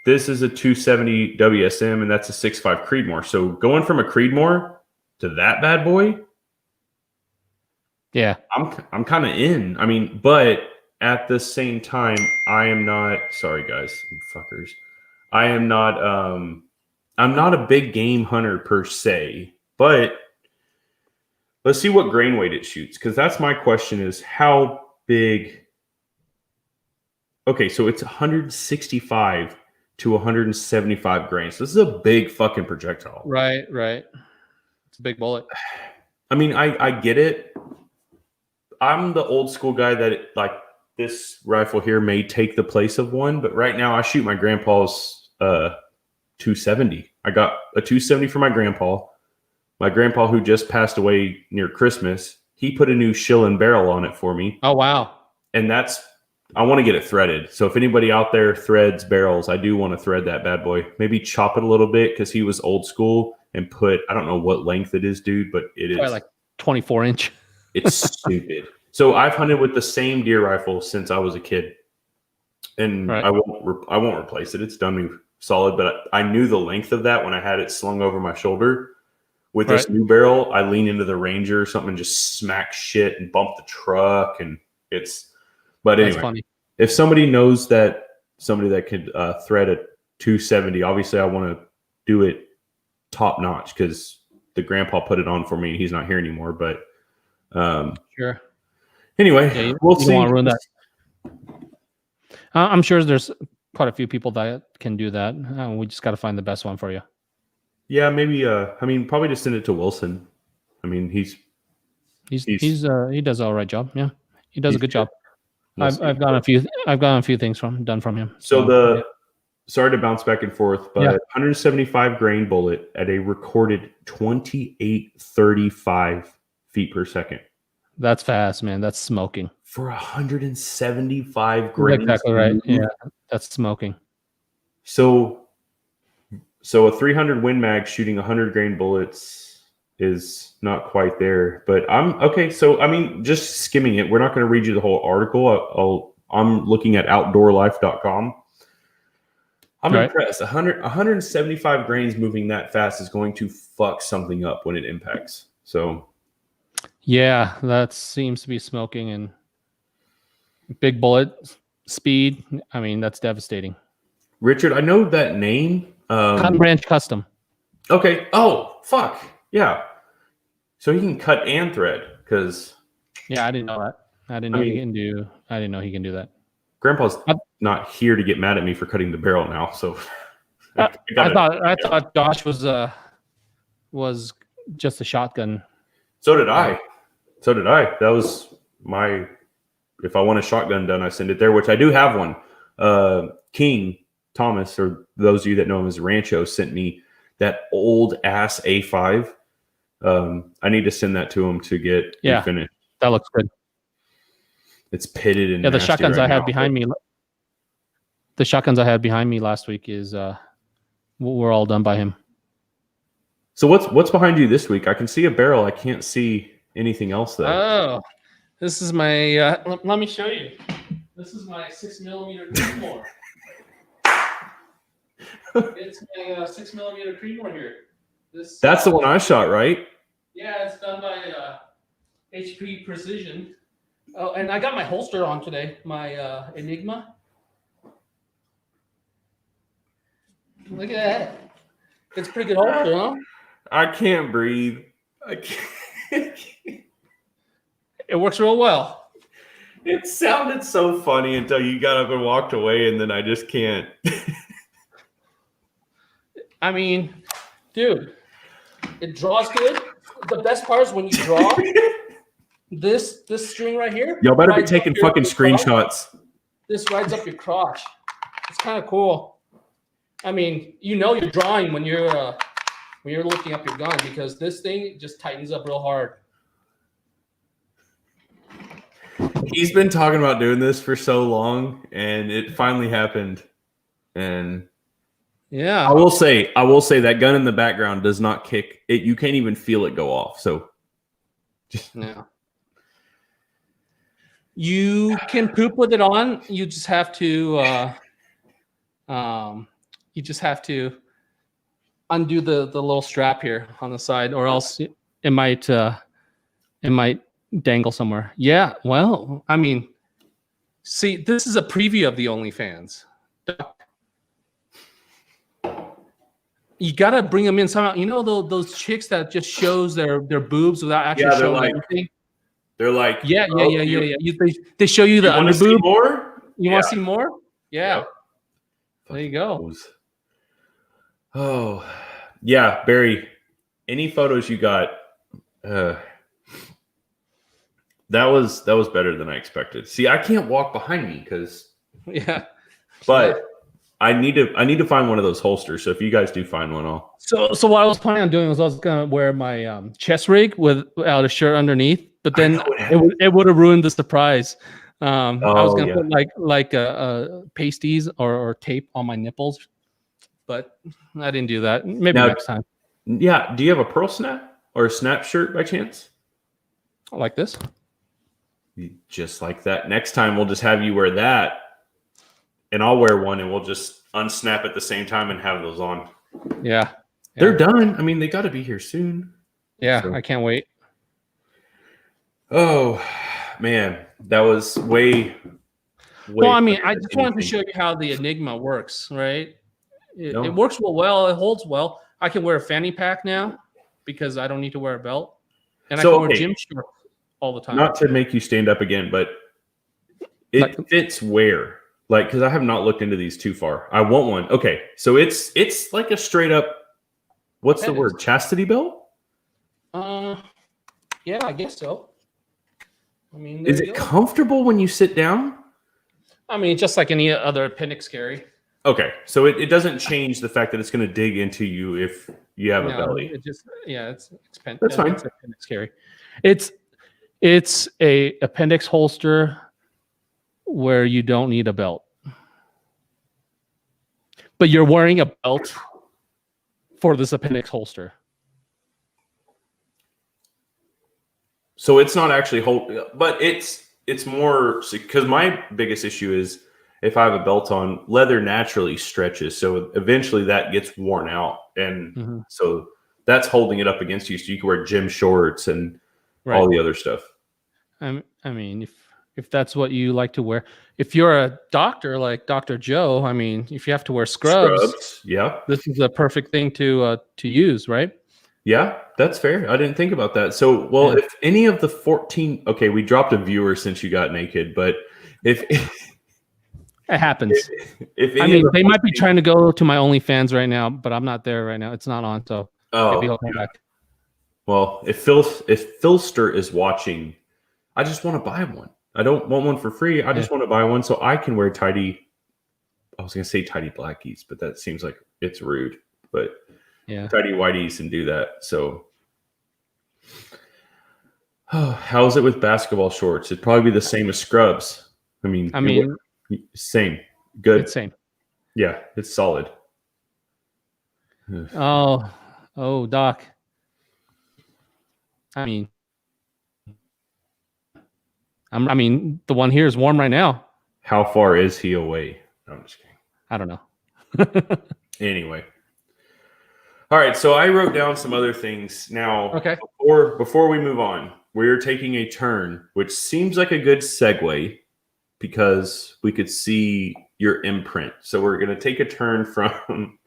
This is a 270 WSM, and that's a 6.5 Creedmoor. So going from a Creedmoor to that bad boy, yeah, I'm kind of in. I mean, but at the same time, I am not. Sorry, guys, fuckers. I am not. I'm not a big game hunter per se, but let's see what grain weight it shoots, because that's my question: is how big. Okay, so it's 165 to 175 grains. This is a big fucking projectile. Right. It's a big bullet. I mean, I get it. I'm the old school guy that this rifle here may take the place of one, but right now I shoot my grandpa's 270. I got a 270 for my grandpa. My grandpa, who just passed away near Christmas, he put a new Schillen barrel on it for me. Oh, wow. And I want to get it threaded. So if anybody out there threads barrels, I do want to thread that bad boy. Maybe chop it a little bit, because he was old school, and I don't know what length it is, dude, but it is like 24 inch. It's stupid. So I've hunted with the same deer rifle since I was a kid, and I won't replace it. It's done me solid, but I knew the length of that when I had it slung over my shoulder With Right. this new barrel, I lean into the Ranger or something and just smack shit and bump the truck. And but That's anyway, funny. if somebody knows that somebody that could thread a 270, obviously I want to do it top notch because the grandpa put it on for me and he's not here anymore. But Sure. anyway, Yeah, we'll you see. don't want to ruin that. I'm sure there's quite a few people that can do that. We just got to find the best one for you. Yeah, maybe. I mean, probably just send it to Wilson. I mean, he does all right job. Yeah, he does a good job. We'll I've gotten a few things done from him. So yeah. Sorry to bounce back and forth, but 175 grain bullet at a recorded 2835 feet per second. That's fast, man. That's smoking. For 175 grains. Exactly right. Yeah, that's smoking. So a 300 Win Mag shooting 100 grain bullets is not quite there, but I'm okay. So I mean, just skimming it, we're not going to read you the whole article. I'm looking at outdoorlife.com. I'm impressed. 175 grains moving that fast is going to fuck something up when it impacts. So yeah, that seems to be smoking and big bullet speed. I mean, that's devastating. Richard, I know that name. Cotton Branch Custom. Okay. Oh, fuck. Yeah. So he can cut and thread because. Yeah, I didn't know that. I didn't know he can do that. Grandpa's not here to get mad at me for cutting the barrel now, so I thought Josh was just a shotgun. So did I. That was my. If I want a shotgun done, I send it there, which I do have one. King Thomas, or those of you that know him as Rancho, sent me that old ass A5. I need to send that to him to get finished. That looks good. It's pitted and the shotguns I had behind me. The shotguns I had behind me last week were all done by him. So what's behind you this week? I can see a barrel. I can't see anything else though. Oh, this is my. Let me show you. This is my 6mm Creedmoor. It's my 6mm Creedmoor here. That's the one I shot, right? Yeah, it's done by HP Precision. Oh, and I got my holster on today, my Enigma. Look at that. It's a pretty good holster, huh? I can't breathe. I can't. It works real well. It sounded so funny until you got up and walked away, and then I just can't. I mean, dude, it draws good. The best part is when you draw this string right here. Y'all better be taking fucking screenshots. This rides up your crotch. It's kind of cool. I mean, you're drawing when you're lifting up your gun because this thing just tightens up real hard. He's been talking about doing this for so long, and it finally happened. And yeah, I will say that gun in the background does not kick it. You can't even feel it go off. So, you can poop with it on. You just have to. You just have to undo the little strap here on the side, or else it might dangle somewhere. Yeah, well, I mean, see, this is a preview of the OnlyFans. You gotta bring them in somehow. You know those chicks that just shows their boobs without actually showing anything. They're like, yeah. They show you the underboob. More? You want to see more? Yeah. Yep. There you go. Oh, yeah, Barry. Any photos you got? That was better than I expected. See, I can't walk behind me because but I need to find one of those holsters. So if you guys do find one, I'll. So what I was planning on doing was I was gonna wear my chest rig without a shirt underneath, but then it would have ruined the surprise. I was gonna put like pasties or tape on my nipples, but I didn't do that. Maybe next time. Yeah. Do you have a pearl snap or a snap shirt by chance? Like this? Just like that. Next time we'll just have you wear that, and I'll wear one, and we'll just unsnap at the same time and have those on. Yeah. They're done. I mean, they got to be here soon. Yeah, So, I can't wait. oh man, that was way Well, I mean, quicker I than just wanted to anything. show you how the Enigma works, right? It No. works well. It holds well. I can wear a fanny pack now because I don't need to wear a belt, and I can So wear okay, gym shorts all the time. not to make you stand up again, but Like, it fits where? Like, because I have not looked into these too far. I want one. Okay, so it's like a straight up. What's the appendix. word? Chastity belt? Uh, yeah, I guess so. I mean, there Is you it go. comfortable when you sit down? I mean, just like any other appendix carry. Okay, so it doesn't change the fact that it's going to dig into you if you have a No, belly. it just That's fine. it's appendix carry. It's a appendix holster where you don't need a belt, but you're wearing a belt for this appendix holster. So it's not actually but it's more because my biggest issue is if I have a belt on, leather naturally stretches, so eventually that gets worn out, and so that's holding it up against you, so you can wear gym shorts and all the other stuff. I mean, if that's what you like to wear, if you're a doctor like Dr. Joe, I mean, if you have to wear scrubs, Yeah, this is a perfect thing to use, right? yeah, that's fair. I didn't think about that. So, well, Yeah. if any of the 14, okay, we dropped a viewer since you got naked, but if It happens. if any I of mean, the they might be 14 trying to go to my OnlyFans right now, but I'm not there right now. It's not on, so maybe oh, he'll come back. well, if Philster is watching, I just want to buy one. I don't want one for free. I just want to buy one so I can wear tidy. I was going to say tidy blackies, but that seems like it's rude. But Yeah. tidy whiteys and do that. So, how's it with basketball shorts? It'd probably be the same as scrubs. I mean, same. Good. It's same. Yeah, it's solid. Oh, Doc. I mean, the one here is warm right now. How far is he away? No, I'm just kidding. I don't know. Anyway. All right, so I wrote down some other things. Now, Okay. before we move on, we're taking a turn, which seems like a good segue because we could see your imprint. So we're going to take a turn from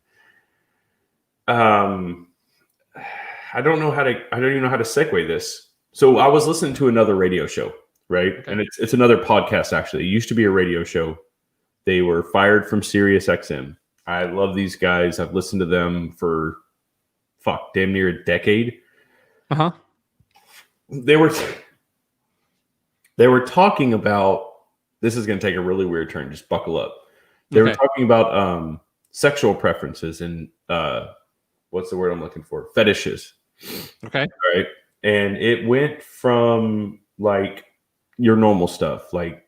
I don't even know how to segue this. So I was listening to another radio show, right? Okay. And it's another podcast actually. It used to be a radio show. They were fired from Sirius XM. I love these guys. I've listened to them for damn near a decade. Uh-huh. They were talking about, this is going to take a really weird turn. Just buckle up. They were talking about sexual preferences and what's the word I'm looking for? Fetishes. Okay. All right. And it went from like your normal stuff, like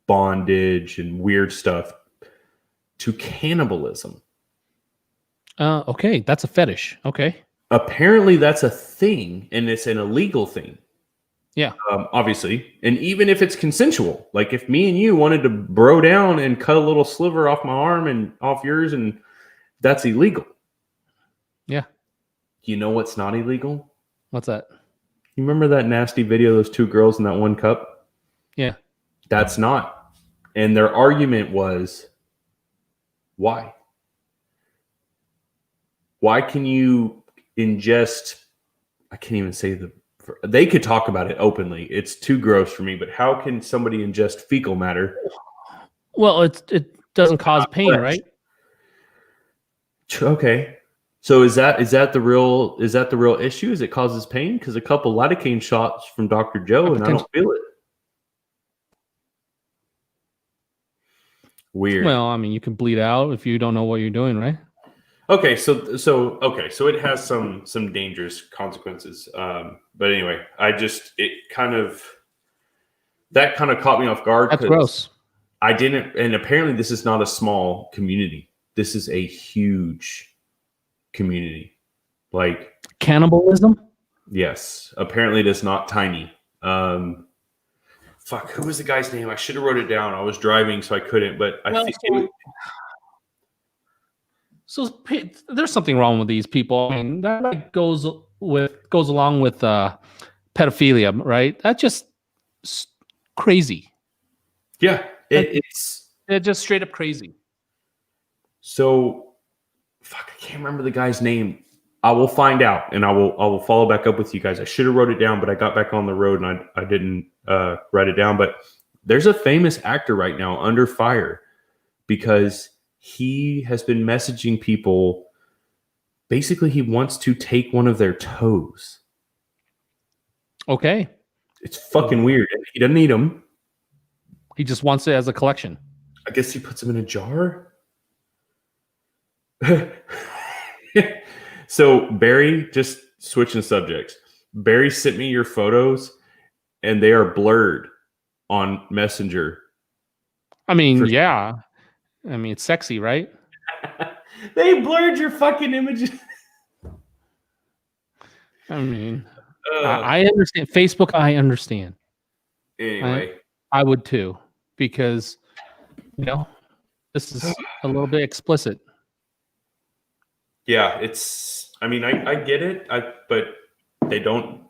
bondage and weird stuff, to cannibalism. Okay, that's a fetish. Okay. Apparently that's a thing, and it's an illegal thing. Yeah. Obviously. And even if it's consensual, like if me and you wanted to bro down and cut a little sliver off my arm and off yours, and that's illegal. Yeah. You know what's not illegal? What's that? You remember that nasty video of those two girls in that one cup? Yeah. That's not. And their argument was, why? Why can you ingest? I can't even say they could talk about it openly. It's too gross for me, but how can somebody ingest fecal matter? Well, it doesn't cause pain, right? Okay. So is that the real issue? Is it causes pain? Because a couple lidocaine shots from Dr. Joe and I don't feel it. Weird. Well, I mean, you can bleed out if you don't know what you're doing, right? Okay, so it has some dangerous consequences. But anyway, that kind of caught me off guard. That's gross. I didn't, and apparently this is not a small community. This is a huge community. Like cannibalism? Yes. Apparently it is not tiny. Who was the guy's name? I should have wrote it down. I was driving, so I couldn't, but I think so there's something wrong with these people. I mean, that goes goes along with pedophilia, right? That's just crazy. Yeah, it's They're just straight up crazy. so. Fuck, I can't remember the guy's name. I will find out, and I will follow back up with you guys. I should have wrote it down, but I got back on the road and I didn't write it down. But there's a famous actor right now under fire because he has been messaging people. Basically, he wants to take one of their toes. Okay. It's fucking weird. He doesn't eat them. He just wants it as a collection. I guess he puts them in a jar. So Barry, just switching subjects. Barry sent me your photos, and they are blurred on Messenger. I mean, yeah. I mean, it's sexy, right? They blurred your fucking images. I mean, I understand Facebook. I understand. Anyway, I would too, because this is a little bit explicit. Yeah, it's. I mean, I get it. But they don't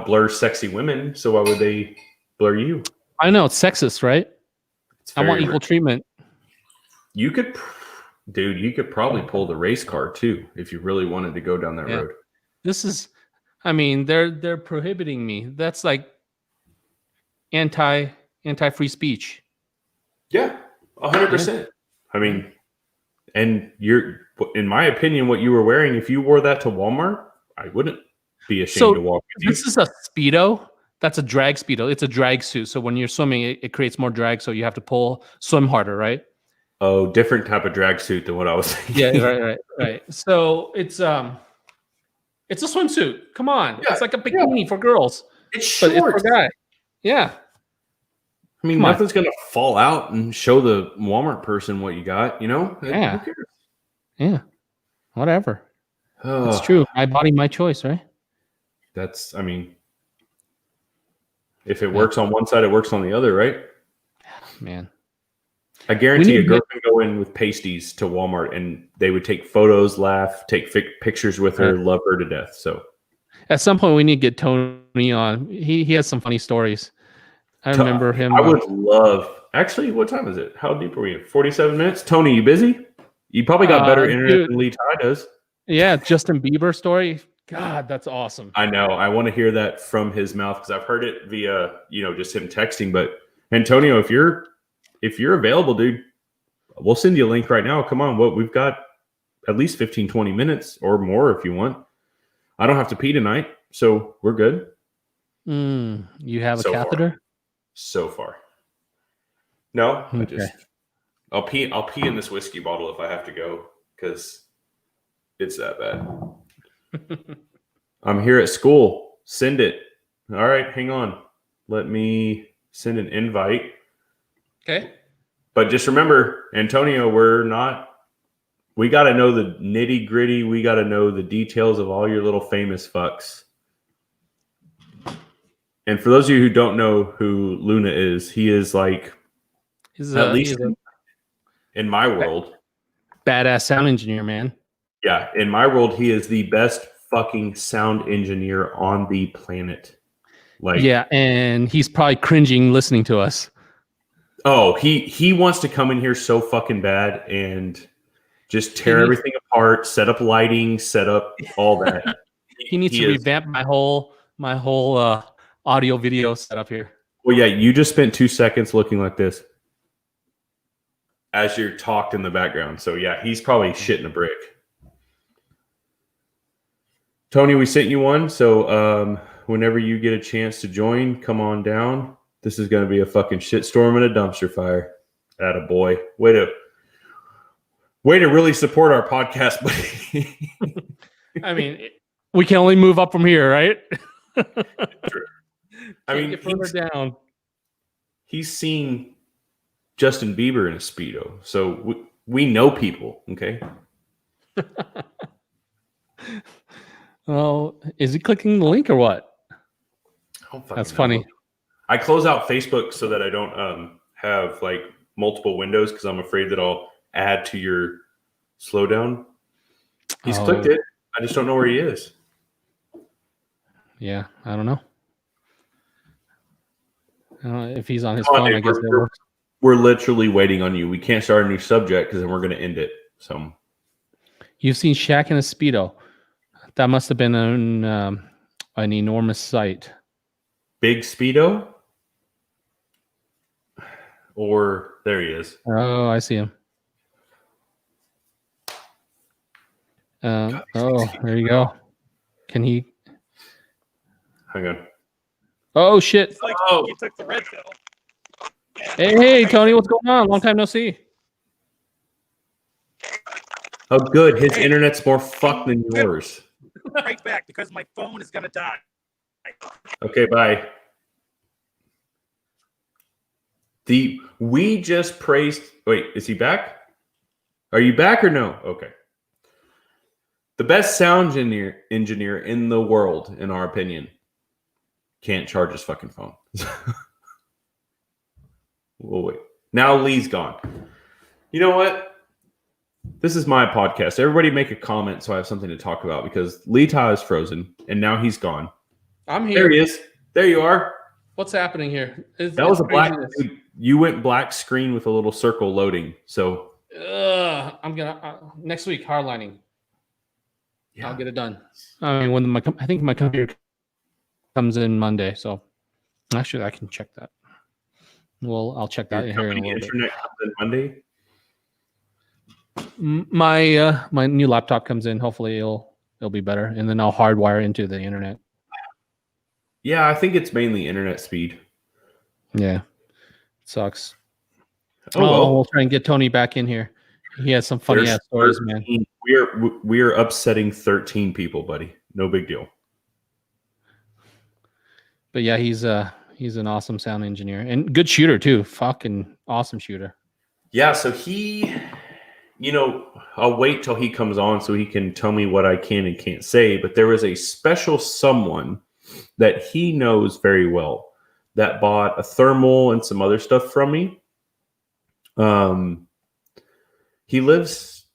blur sexy women. So why would they blur you? I know it's sexist, right? I want equal treatment. You could probably pull the race card too if you really wanted to go down that road. This is, I mean, they're prohibiting me. That's like anti-free speech. Yeah, 100%. I mean, and in my opinion, what you were wearing, if you wore that to Walmart, I wouldn't be ashamed to walk with you. This is a Speedo. That's a drag Speedo. It's a drag suit. So when you're swimming, it creates more drag. So you have to swim harder, right? Oh, different type of drag suit than what I was thinking. Yeah, right. So it's a swimsuit. Come on. Yeah, it's like a bikini for girls. It's short. But it's for guys. Yeah. I mean, nothing's going to fall out and show the Walmart person what you got, Yeah. Who cares? Yeah. Whatever. It's true. My body, my choice, right? I mean, if it works on one side, it works on the other, right? Man. I guarantee a girl can go in with pasties to Walmart and they would take photos, laugh, take pictures with her, love her to death. So at some point we need to get Tony on. He has some funny stories. I remember him. I would love. Actually, what time is it? How deep are we? 47 minutes. Tony, you busy? You probably got better internet than Lee Ty does. Yeah, Justin Bieber story. God, that's awesome. I know. I want to hear that from his mouth because I've heard it via, just him texting. But Antonio, if you're available, dude, we'll send you a link right now. Come on. We've got at least 15, 20 minutes or more if you want. I don't have to pee tonight, so we're good. You have a catheter? So far. No, okay. I'll pee in this whiskey bottle if I have to go because it's that bad. I'm here at school. Send it. All right, hang on. Let me send an invite. Okay. But just remember, Antonio, we got to know the nitty gritty. We got to know the details of all your little famous fucks. And for those of you who don't know who Luna is, he is like, at least in my world, badass sound engineer, man. Yeah. In my world, he is the best fucking sound engineer on the planet. Yeah. And he's probably cringing listening to us. Oh, he wants to come in here so fucking bad and just tear everything apart, set up lighting, set up all that. He needs to revamp my whole audio video setup here. Well, yeah, you just spent 2 seconds looking like this as you're talked in the background. So yeah, he's probably shitting a brick. Tony, we sent you one. So whenever you get a chance to join, come on down. This is going to be a fucking shitstorm and a dumpster fire. Attaboy. Way to really support our podcast, buddy. I mean, we can only move up from here, right? True. I mean, get further down. He's seen Justin Bieber in a Speedo. So we know people, okay? Oh, is he clicking the link or what? That's funny. I close out Facebook so that I don't have like multiple windows because I'm afraid that I'll add to your slowdown. He's clicked it. I just don't know where he is. Yeah, I don't know. If he's on his Come on, phone, Dave, I guess it works. we're literally waiting on you. We can't start a new subject because then we're going to end it. So You've seen Shaq in a Speedo. That must have been an enormous sight. Big Speedo, or there he is. Oh, I see him. There you go. Can he? Hang on. Oh shit! It's like you took the red pill. Hey, Tony, what's going on? Long time no see. Oh, good. His internet's more fucked than yours. Right back because my phone is gonna die. Okay, bye. We just praised. Wait, is he back? Are you back or no? Okay. The best sound engineer in the world, in our opinion, can't charge his fucking phone. We'll wait. Now Lee's gone. You know what? This is my podcast. Everybody make a comment so I have something to talk about because Lee Ta is frozen and now he's gone. I'm here. There he is. There you are. What's happening here? That was a black. You went black screen with a little circle loading. So I'm gonna next week hardlining. yeah. I'll get it done. I mean, I think my computer comes in Monday, so actually I can check that. Well, I'll check that here in a little internet comes in Monday. My new laptop comes in. Hopefully it'll be better, and then I'll hardwire into the internet. Yeah, I think it's mainly internet speed. Yeah, sucks. Oh, well. We'll try and get Tony back in here. He has some funny ass stories, man. We are upsetting 13 people, buddy. No big deal. But yeah, he's an awesome sound engineer and good shooter too. Fucking awesome shooter. Yeah, so he, I'll wait till he comes on so he can tell me what I can and can't say. But there was a special someone that he knows very well that bought a thermal and some other stuff from me. He lives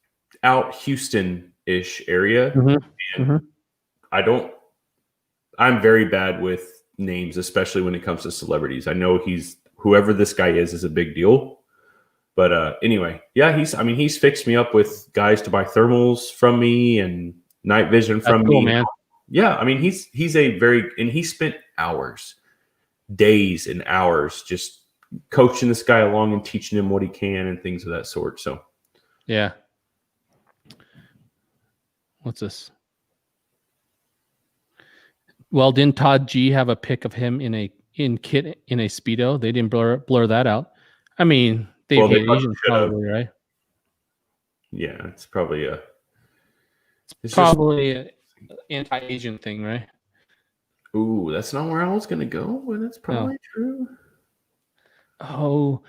out Houston-ish area. Mm-hmm. I'm very bad with names, especially when it comes to celebrities. I know whoever this guy is a big deal. But anyway, yeah, he's fixed me up with guys to buy thermals from me and night vision from me. Man. Yeah, I mean, he's and he spent days and hours just coaching this guy along and teaching him what he can and things of that sort. So, yeah. What's this? Well, didn't Todd G have a pic of him in a Speedo? They didn't blur that out. I mean, they hate Asians probably, right? Yeah, it's probably an anti-Asian thing, right? Ooh, that's not where I was gonna go, but that's probably true. Oh,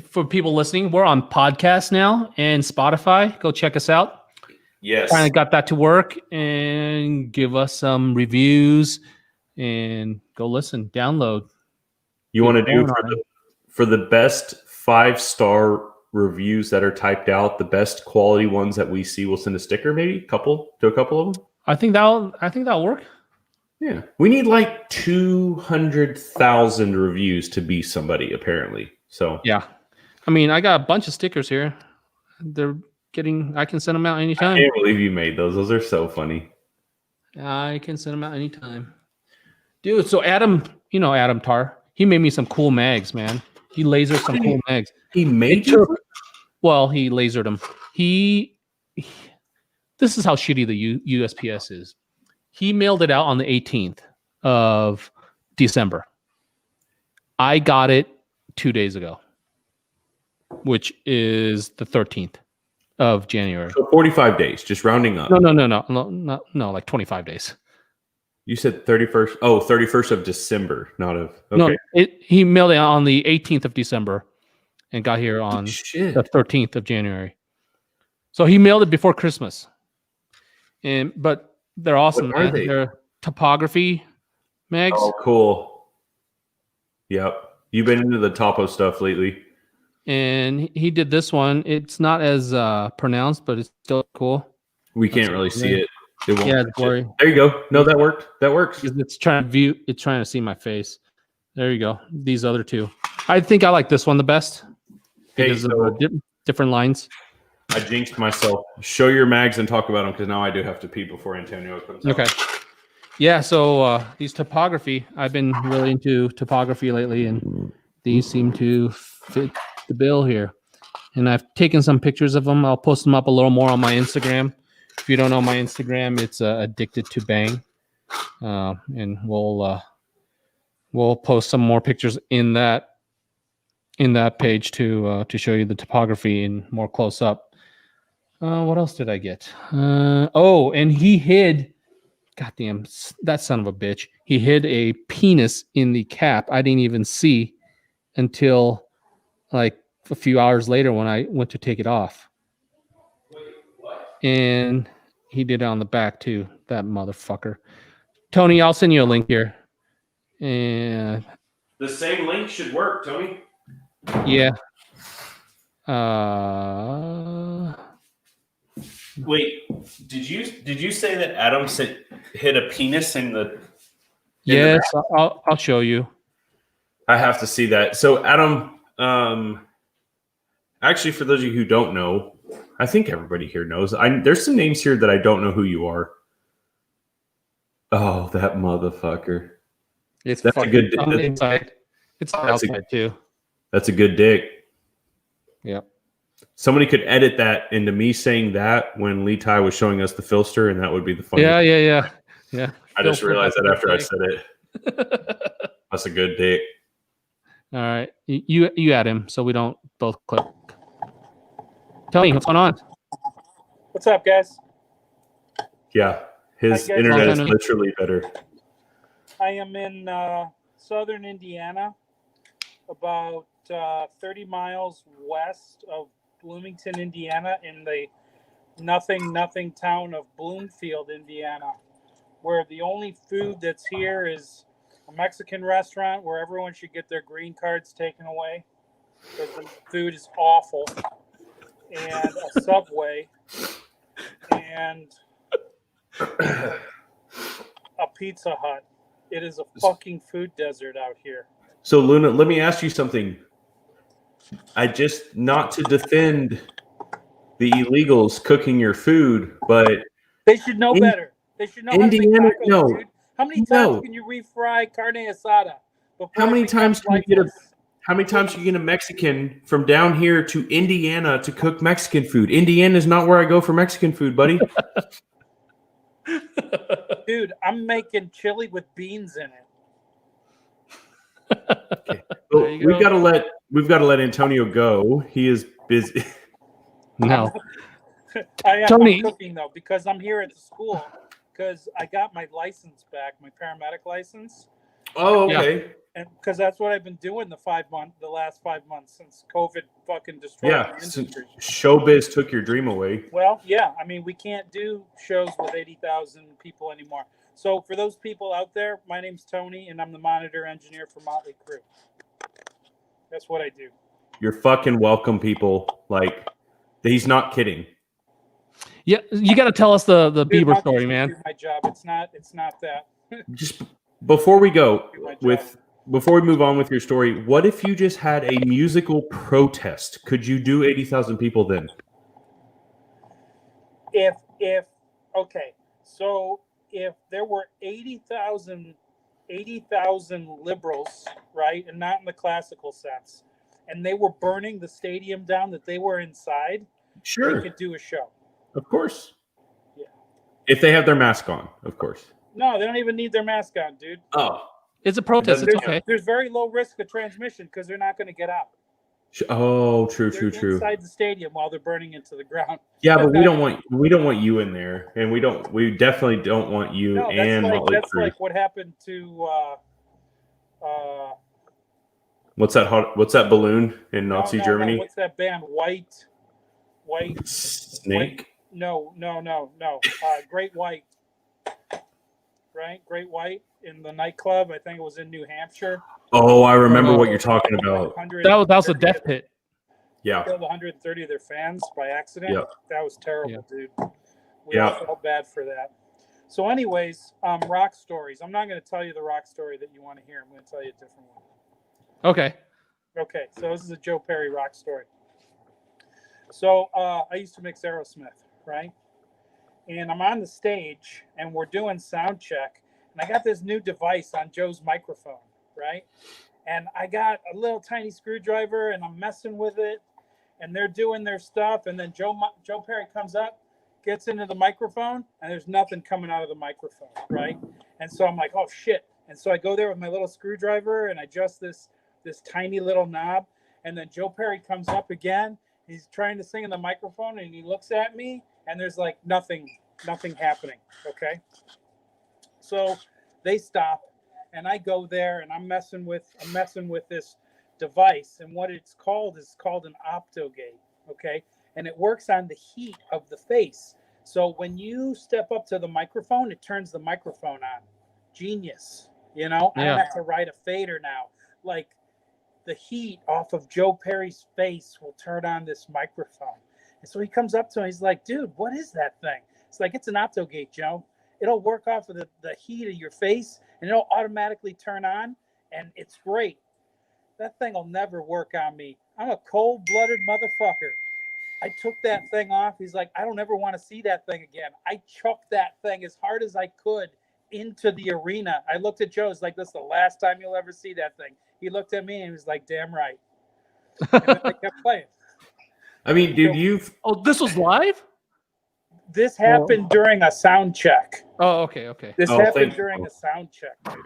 for people listening, we're on podcast now and Spotify. Go check us out. Yes. Kind of got that to work, and give us some reviews and go listen, download. You want to do for the best 5-star reviews that are typed out, the best quality ones that we see, we'll send a sticker, maybe a couple of them. I think that'll work. Yeah, we need like 200,000 reviews to be somebody, apparently. So yeah, I mean, I got a bunch of stickers here. I can send them out anytime. I can't believe you made those. Those are so funny. I can send them out anytime, dude. So Adam Tar, he made me some cool mags, man. He lasered some cool mags. He made you? Well, he lasered them. This is how shitty the USPS is. He mailed it out on the 18th of December. I got it 2 days ago, which is the 13th of January. So 45 days, just rounding up. No, like 25 days. You said 31st. Oh, 31st of December, not of. Okay. No, he mailed it on the 18th of December and got here on the 13th of January. So he mailed it before Christmas. But they're awesome. What are they? They're topography mags. Oh, cool. Yep. You've been into the topo stuff lately. And he did this one. It's not as pronounced, but it's still cool. We can't really see it. It won't. Yeah, it's blurry. There you go. No, that worked. That works. Because it's trying to view. It's trying to see my face. There you go. These other two. I think I like this one the best because so of different lines. I jinxed myself. Show your mags and talk about them because now I do have to pee before Antonio comes out. Okay. Yeah. So these topography. I've been really into topography lately, and these seem to fit the bill here. And I've taken some pictures of them. I'll post them up a little more on my Instagram. If you don't know my Instagram, it's addicted to bang, and we'll post some more pictures in that page to show you the topography in more close up. What else did I get? And he hid. Goddamn, that son of a bitch! He hid a penis in the cap. I didn't even see until like a few hours later when I went to take it off. And he did it on the back too. That motherfucker. Tony, I'll send you a link here. And The same link should work, Tony. yeah. Wait, did you say that Adam hit a penis in the? Yes, I'll show you. I have to see that. So Adam, actually, for those of you who don't know, I think everybody here knows. There's some names here that I don't know who you are. Oh, that motherfucker! That's a good. on the inside. It's on the outside too. That's a good dick. Yep. Somebody could edit that into me saying that when Lee Tai was showing us the filter, and that would be the funny. Yeah. I just realized that after I said it. That's a good dick. All right, you add him so we don't both click. Tell me what's going on. What's up, guys? Yeah, his Hi, guys. internet is Welcome. literally better. I am in southern Indiana, about 30 miles west of Bloomington, Indiana, in the nothing town of Bloomfield, Indiana, where the only food that's here is a Mexican restaurant where everyone should get their green cards taken away because the food is awful, and a Subway, and a Pizza Hut. It is a fucking food desert out here. So Luna, let me ask you something. I just, not to defend the illegals cooking your food, but They should know better. They should know Indiana, how to make tacos, no. dude. How many times can you refry carne asada? How many times can you get lifeless? how many times can you get a Mexican from down here to Indiana to cook Mexican food? Indiana is not where I go for Mexican food, buddy. Dude, I'm making chili with beans in it. Okay. Well, we've got to let Antonio go. He is busy. No. I'm Tony. cooking though because I'm here at the school because I got my license back, my paramedic license, Oh, okay. and because that's what I've been doing the last 5 months since COVID fucking destroyed Yeah. the So industry. showbiz took your dream away. Well, yeah. I mean, we can't do shows with 80,000 people anymore. So for those people out there, my name's Tony, and I'm the monitor engineer for Motley Crue. That's what I do. You're fucking welcome, people. Like, he's not kidding. Yeah, you got to tell us the Dude, Bieber I'll story, just man. do my job. It's not that. Just before we go Do my job. before we move on with your story, what if you just had a musical protest? Could you do 80,000 people then? If okay, so if there were 80,000 liberals, right, and not in the classical sense, and they were burning the stadium down that they were inside, they Sure. could do a show. Of course. Yeah. If they have their mask on, of course. No, they don't even need their mask on, dude. Oh. It's a protest. It's There's, okay. there's very low risk of transmission because they're not going to get out. Oh, true. They're inside the stadium while they're burning into the ground. Yeah, but we don't want you in there, and we definitely don't want you No, and Motley that's Crue. like what happened to What's that balloon in Nazi no, Germany? what's that band? White Snake. No. Great White. Right? Great White in the nightclub. I think it was in New Hampshire. Oh, I remember what you're talking about. That was a death pit. Yeah. Killed 130 of their fans by accident. Yep. That was terrible, dude. We Yeah. all felt bad for that. So, anyways, rock stories. I'm not going to tell you the rock story that you want to hear. I'm going to tell you a different one. Okay. Okay, so this is a Joe Perry rock story. So I used to mix Aerosmith, right? And I'm on the stage, and we're doing sound check, and I got this new device on Joe's microphone, right? And I got a little tiny screwdriver, and I'm messing with it, and they're doing their stuff, and then Joe Perry comes up, gets into the microphone, and there's nothing coming out of the microphone, right? And so I'm like, oh shit! And so I go there with my little screwdriver, and I adjust this tiny little knob, and then Joe Perry comes up again. He's trying to sing in the microphone, and he looks at me, and there's like nothing happening. Okay, so they stop, and I go there, and I'm messing with this device, and what it's called is called an optogate. Okay, and it works on the heat of the face. So when you step up to the microphone, it turns the microphone on. Genius, I don't have to write a fader now. Like, the heat off of Joe Perry's face will turn on this microphone. And so he comes up to him. He's like, dude, what is that thing? It's like, it's an optogate, Joe. It'll work off of the heat of your face, and it'll automatically turn on, and it's great. That thing will never work on me. I'm a cold-blooded motherfucker. I took that thing off. He's like, I don't ever want to see that thing again. I chucked that thing as hard as I could into the arena. I looked at Joe. It's like, this is the last time you'll ever see that thing. He looked at me and he was like, damn right. And then I kept playing. I mean, dude, Oh, this was live? This happened during a sound check. Oh, okay. This happened during a sound check, dude.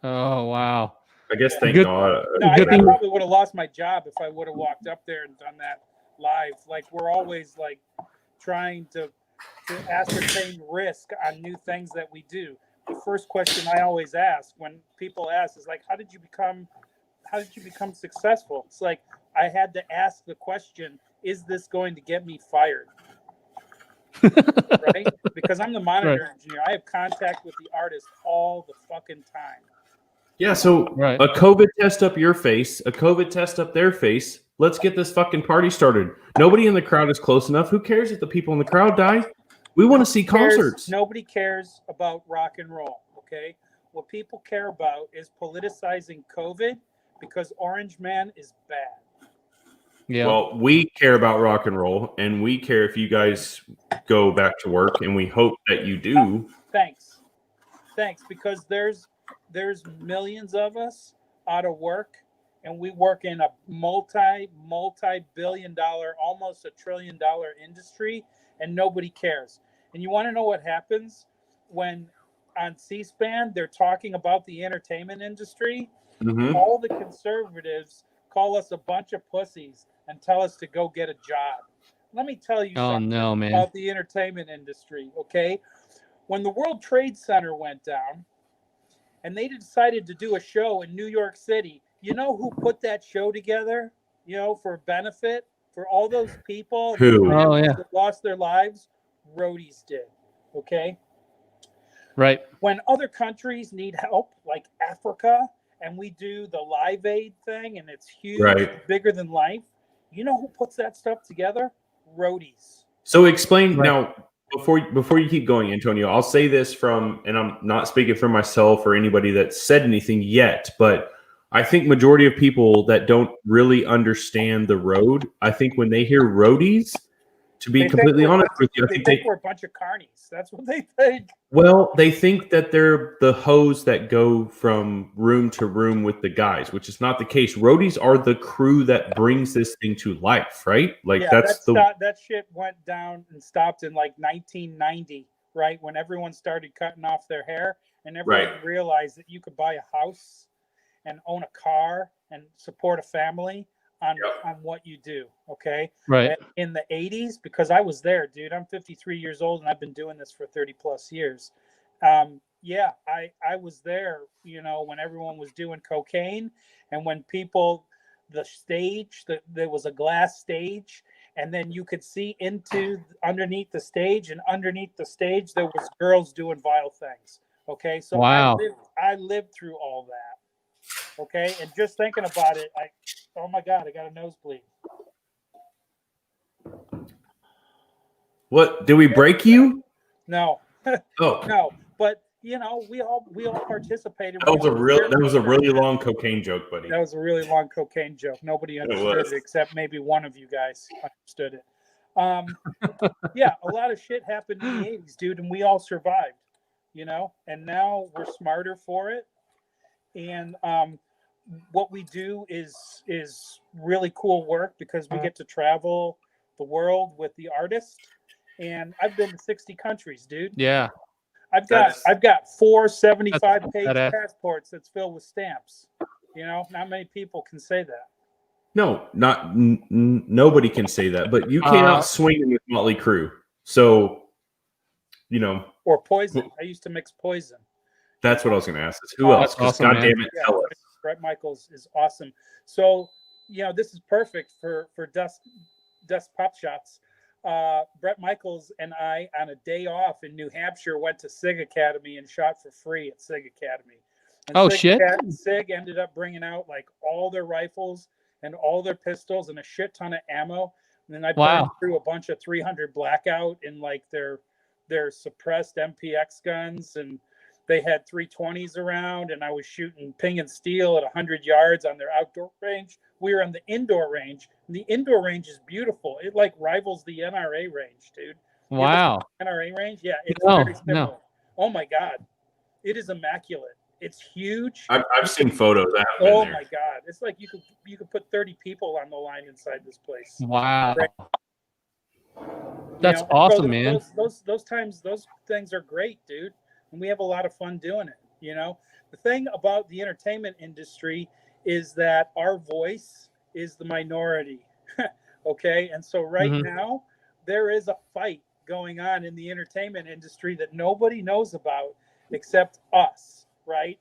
Oh, wow. I guess thank God. No, I probably would have lost my job if I would have walked up there and done that live. Like, we're always like trying to ascertain risk on new things that we do. The first question I always ask when people ask is like, how did you become successful? It's like, I had to ask the question, is this going to get me fired? Right? Because I'm the monitor engineer. I have contact with the artist all the fucking time. Yeah, so a COVID test up your face, a COVID test up their face. Let's get this fucking party started. Nobody in the crowd is close enough. Who cares if the people in the crowd die? We want to see concerts. Nobody cares about rock and roll, okay? What people care about is politicizing COVID because Orange Man is bad. Yeah. Well, we care about rock and roll, and we care if you guys go back to work, and we hope that you do. Thanks, because there's millions of us out of work, and we work in a multi-billion-dollar, almost $1 trillion industry, and nobody cares. And you want to know what happens when on C-SPAN they're talking about the entertainment industry? Mm-hmm. All the conservatives call us a bunch of pussies and tell us to go get a job. Let me tell you something about the entertainment industry, okay? When the World Trade Center went down and they decided to do a show in New York City, you know who put that show together, for benefit for all those people that lost their lives? Roadies did, okay? Right. When other countries need help, like Africa, and we do the Live Aid thing, and it's huge, bigger than life, you know who puts that stuff together? Roadies. So explain now, before you keep going, Antonio, I'll say this and I'm not speaking for myself or anybody that said anything yet, but I think majority of people that don't really understand the road, I think when they hear roadies, to be completely honest with you, they think we're a bunch of carnies. That's what they think. Well, they think that they're the hose that go from room to room with the guys, which is not the case. Roadies are the crew that brings this thing to life, right? Like that shit went down and stopped in like 1990, right? When everyone started cutting off their hair and everyone realized that you could buy a house and own a car and support a family on what you do, okay? Right. And in the 80s, because I was there, dude, I'm 53 years old and I've been doing this for 30 plus years. I was there, when everyone was doing cocaine and when people, there was a glass stage and then you could see underneath the stage, and underneath the stage there was girls doing vile things, okay? So wow. I lived through all that. Okay, and just thinking about it, oh my God, I got a nosebleed. What? Did we break you? No, Oh, No, but we all participated. that was a really long cocaine joke, buddy. That was a really long cocaine joke. Nobody understood it except maybe one of you guys understood it. Yeah, a lot of shit happened in the 80s, dude, and we all survived, and now we're smarter for it. And what we do is really cool work because we get to travel the world with the artist. And I've been to 60 countries, dude. Yeah. I've got 4 75-page passports that's filled with stamps. Not many people can say that. No, nobody can say that, but you came out swinging with Motley Crue. So, Or Poison. I used to mix Poison. That's what I was going to ask. Who else? Because awesome, goddamn it, tell us. Bret Michaels is awesome. So, this is perfect for Dust Pop Shots. Bret Michaels and I, on a day off in New Hampshire, went to SIG Academy and shot for free at SIG Academy. And SIG ended up bringing out like all their rifles and all their pistols and a shit ton of ammo. And then I burned through a bunch of 300 Blackout in like their suppressed MPX guns, and they had 320s around, and I was shooting ping and steel at 100 yards on their outdoor range. We were on the indoor range, and the indoor range is beautiful. It like rivals the NRA range, dude. Wow. NRA range? Yeah, it's very similar. No. Oh my God. It is immaculate. It's huge. I've seen photos. I haven't been there. My God. It's like you could put 30 people on the line inside this place. Wow. Right? That's awesome, man. Those things are great, dude. And we have a lot of fun doing it. The thing about the entertainment industry is that our voice is the minority. Okay. And so now there is a fight going on in the entertainment industry that nobody knows about except us, right?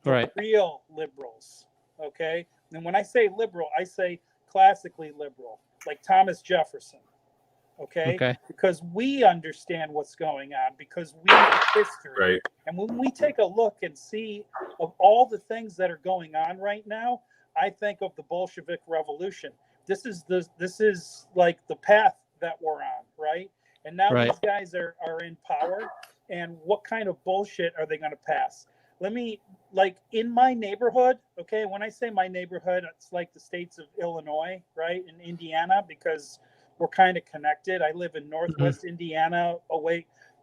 The real liberals. Okay. And when I say liberal, I say classically liberal, like Thomas Jefferson. Okay. Because we understand what's going on, because we know history. Right. And when we take a look and see of all the things that are going on right now, I think of the Bolshevik Revolution. This is like the path that we're on, right? And now these guys are in power, and what kind of bullshit are they going to pass? Like in my neighborhood, okay, when I say my neighborhood, it's like the states of Illinois, right, and Indiana, because we're kind of connected. I live in Northwest Indiana,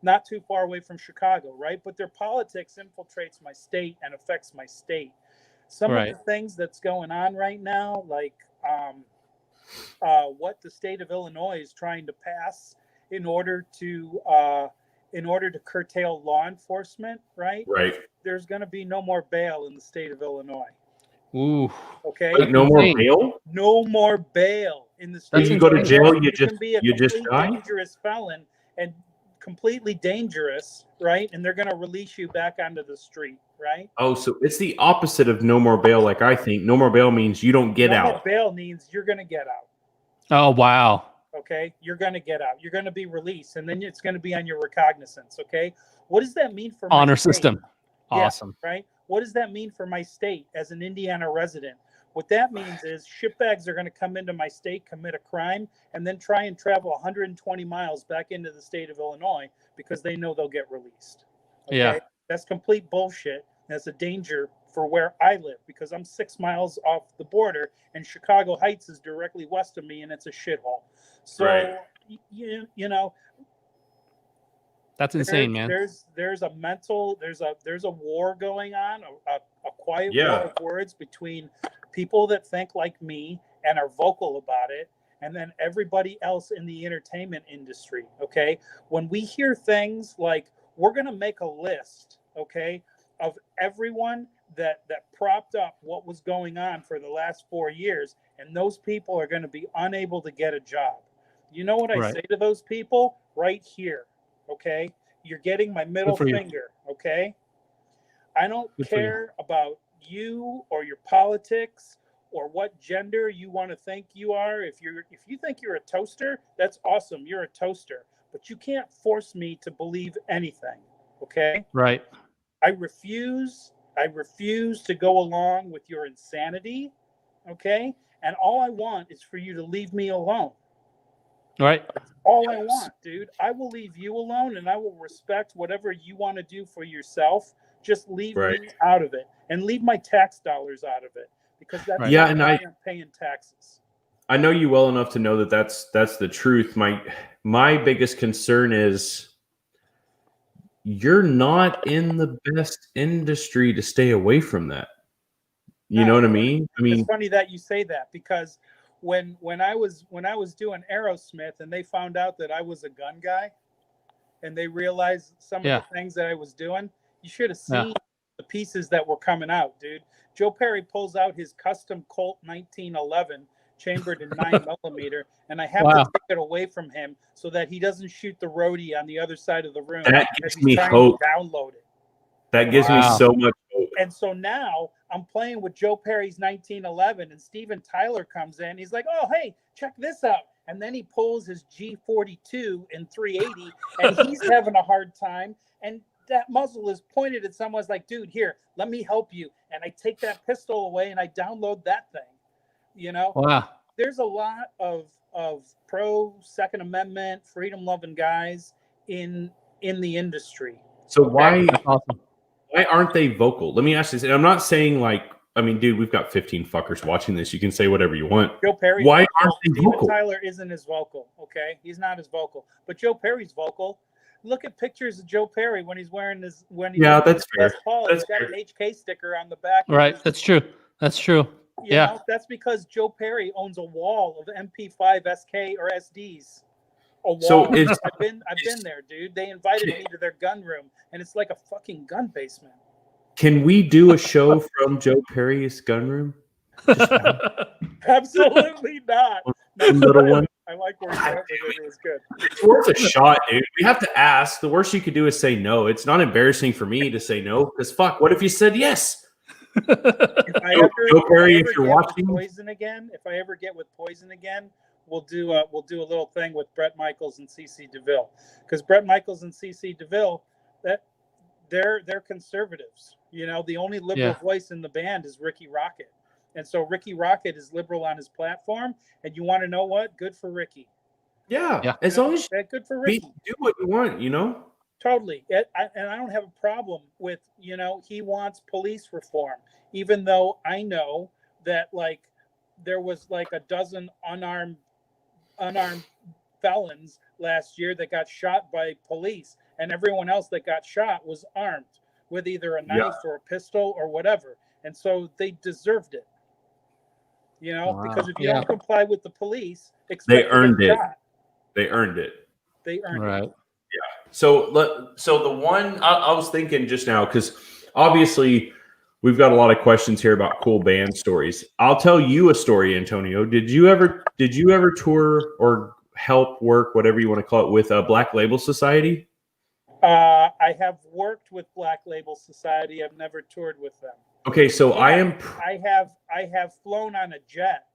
not too far away from Chicago, right? But their politics infiltrates my state and affects my state. Some of the things that's going on right now, like what the state of Illinois is trying to pass in order to curtail law enforcement, right? Right. There's going to be no more bail in the state of Illinois. Ooh. Okay. Wait, no more bail? No more bail in the state. You go to jail, you can be a just die? dangerous felon and completely dangerous, right? And they're going to release you back onto the street, right? Oh, so it's the opposite of no more bail. Like I think no more bail means you don't get out. No more bail means you're going to get out. Oh, wow. Okay. You're going to get out. You're going to be released, and then it's going to be on your recognizance. Okay. What does that mean for honor system? Awesome. Yeah, right. What does that mean for my state as an Indiana resident? What that means is shitbags are going to come into my state, commit a crime, and then try and travel 120 miles back into the state of Illinois because they know they'll get released. Okay? Yeah. That's complete bullshit. That's a danger for where I live because I'm 6 miles off the border and Chicago Heights is directly west of me and it's a shithole. So, that's insane, man. There's a war going on, a quiet war of words between people that think like me and are vocal about it, and then everybody else in the entertainment industry. Okay, when we hear things like we're going to make a list, okay, of everyone that propped up what was going on for the last 4 years, and those people are going to be unable to get a job. You know what I say to those people? Right here. Okay, you're getting my middle finger. Okay, I don't care about you or your politics or what gender you want to think you are. If you think you're a toaster, that's awesome. You're a toaster, but you can't force me to believe anything. Okay, right. I refuse to go along with your insanity. Okay, and all I want is for you to leave me alone. Right. All I want, dude. I will leave you alone, and I will respect whatever you want to do for yourself. Just leave Right. me out of it, and leave my tax dollars out of it, because that's Right. Yeah, why and I am paying taxes. I know you well enough to know that that's the truth. My biggest concern is you're not in the best industry to stay away from that. You know what I mean? I mean, It's funny that you say that, because when I was doing Aerosmith and they found out that I was a gun guy, and they realized some of the things that I was doing, you should have seen the pieces that were coming out, dude. Joe Perry pulls out his custom Colt 1911 chambered in 9mm, and I have to take it away from him so that he doesn't shoot the roadie on the other side of the room. That gives me hope. Download it. That gives me so much hope. And so now I'm playing with Joe Perry's 1911, and Steven Tyler comes in. He's like, "Oh, hey, check this out." And then he pulls his G42 in 380, and he's having a hard time. And that muzzle is pointed at someone's like, "Dude, here, let me help you." And I take that pistol away and I download that thing. You know, there's a lot of pro Second Amendment, freedom loving guys in the industry. So why aren't they vocal? Let me ask this. And I'm not saying I mean, dude, we've got 15 fuckers watching this. You can say whatever you want. Joe Perry. Why aren't they Steven vocal? Tyler isn't as vocal. Okay, he's not as vocal, but Joe Perry's vocal. Look at pictures of Joe Perry when he's wearing his that's fair. He's got an HK sticker on the back. Right. That's true. That's true. You know, that's because Joe Perry owns a wall of MP5 SK or SDs. A wall. So I've been there, dude. They invited me to their gun room, and it's like a fucking gun basement. Can we do a show from Joe Perry's gun room? Absolutely not. Little one. I like where you're it was good. It's worth a shot, dude. We have to ask. The worst you could do is say no. It's not embarrassing for me to say no, because fuck, what if you said yes? Joe Perry, if you're watching Poison again, if I ever get with Poison again, we'll do a little thing with Brett Michaels and CC DeVille, because Brett Michaels and CC DeVille, that they're conservatives. You know, the only liberal voice in the band is Ricky Rocket, and so Ricky Rocket is liberal on his platform. And you want to know what? Good for Ricky. Yeah. As long as good for Ricky. Do what you want, you know. Totally. And I don't have a problem with, he wants police reform, even though I know that there was a dozen unarmed felons last year that got shot by police, and everyone else that got shot was armed with either a knife or a pistol or whatever. And so they deserved it, because if you don't comply with the police, they earned it. They earned it. They earned it. Right. Yeah. So the one I was thinking just now, because obviously we've got a lot of questions here about cool band stories. I'll tell you a story, Antonio. Did you ever tour or help work, whatever you want to call it, with a Black Label Society? I have worked with Black Label Society. I've never toured with them. Okay, so I have flown on a jet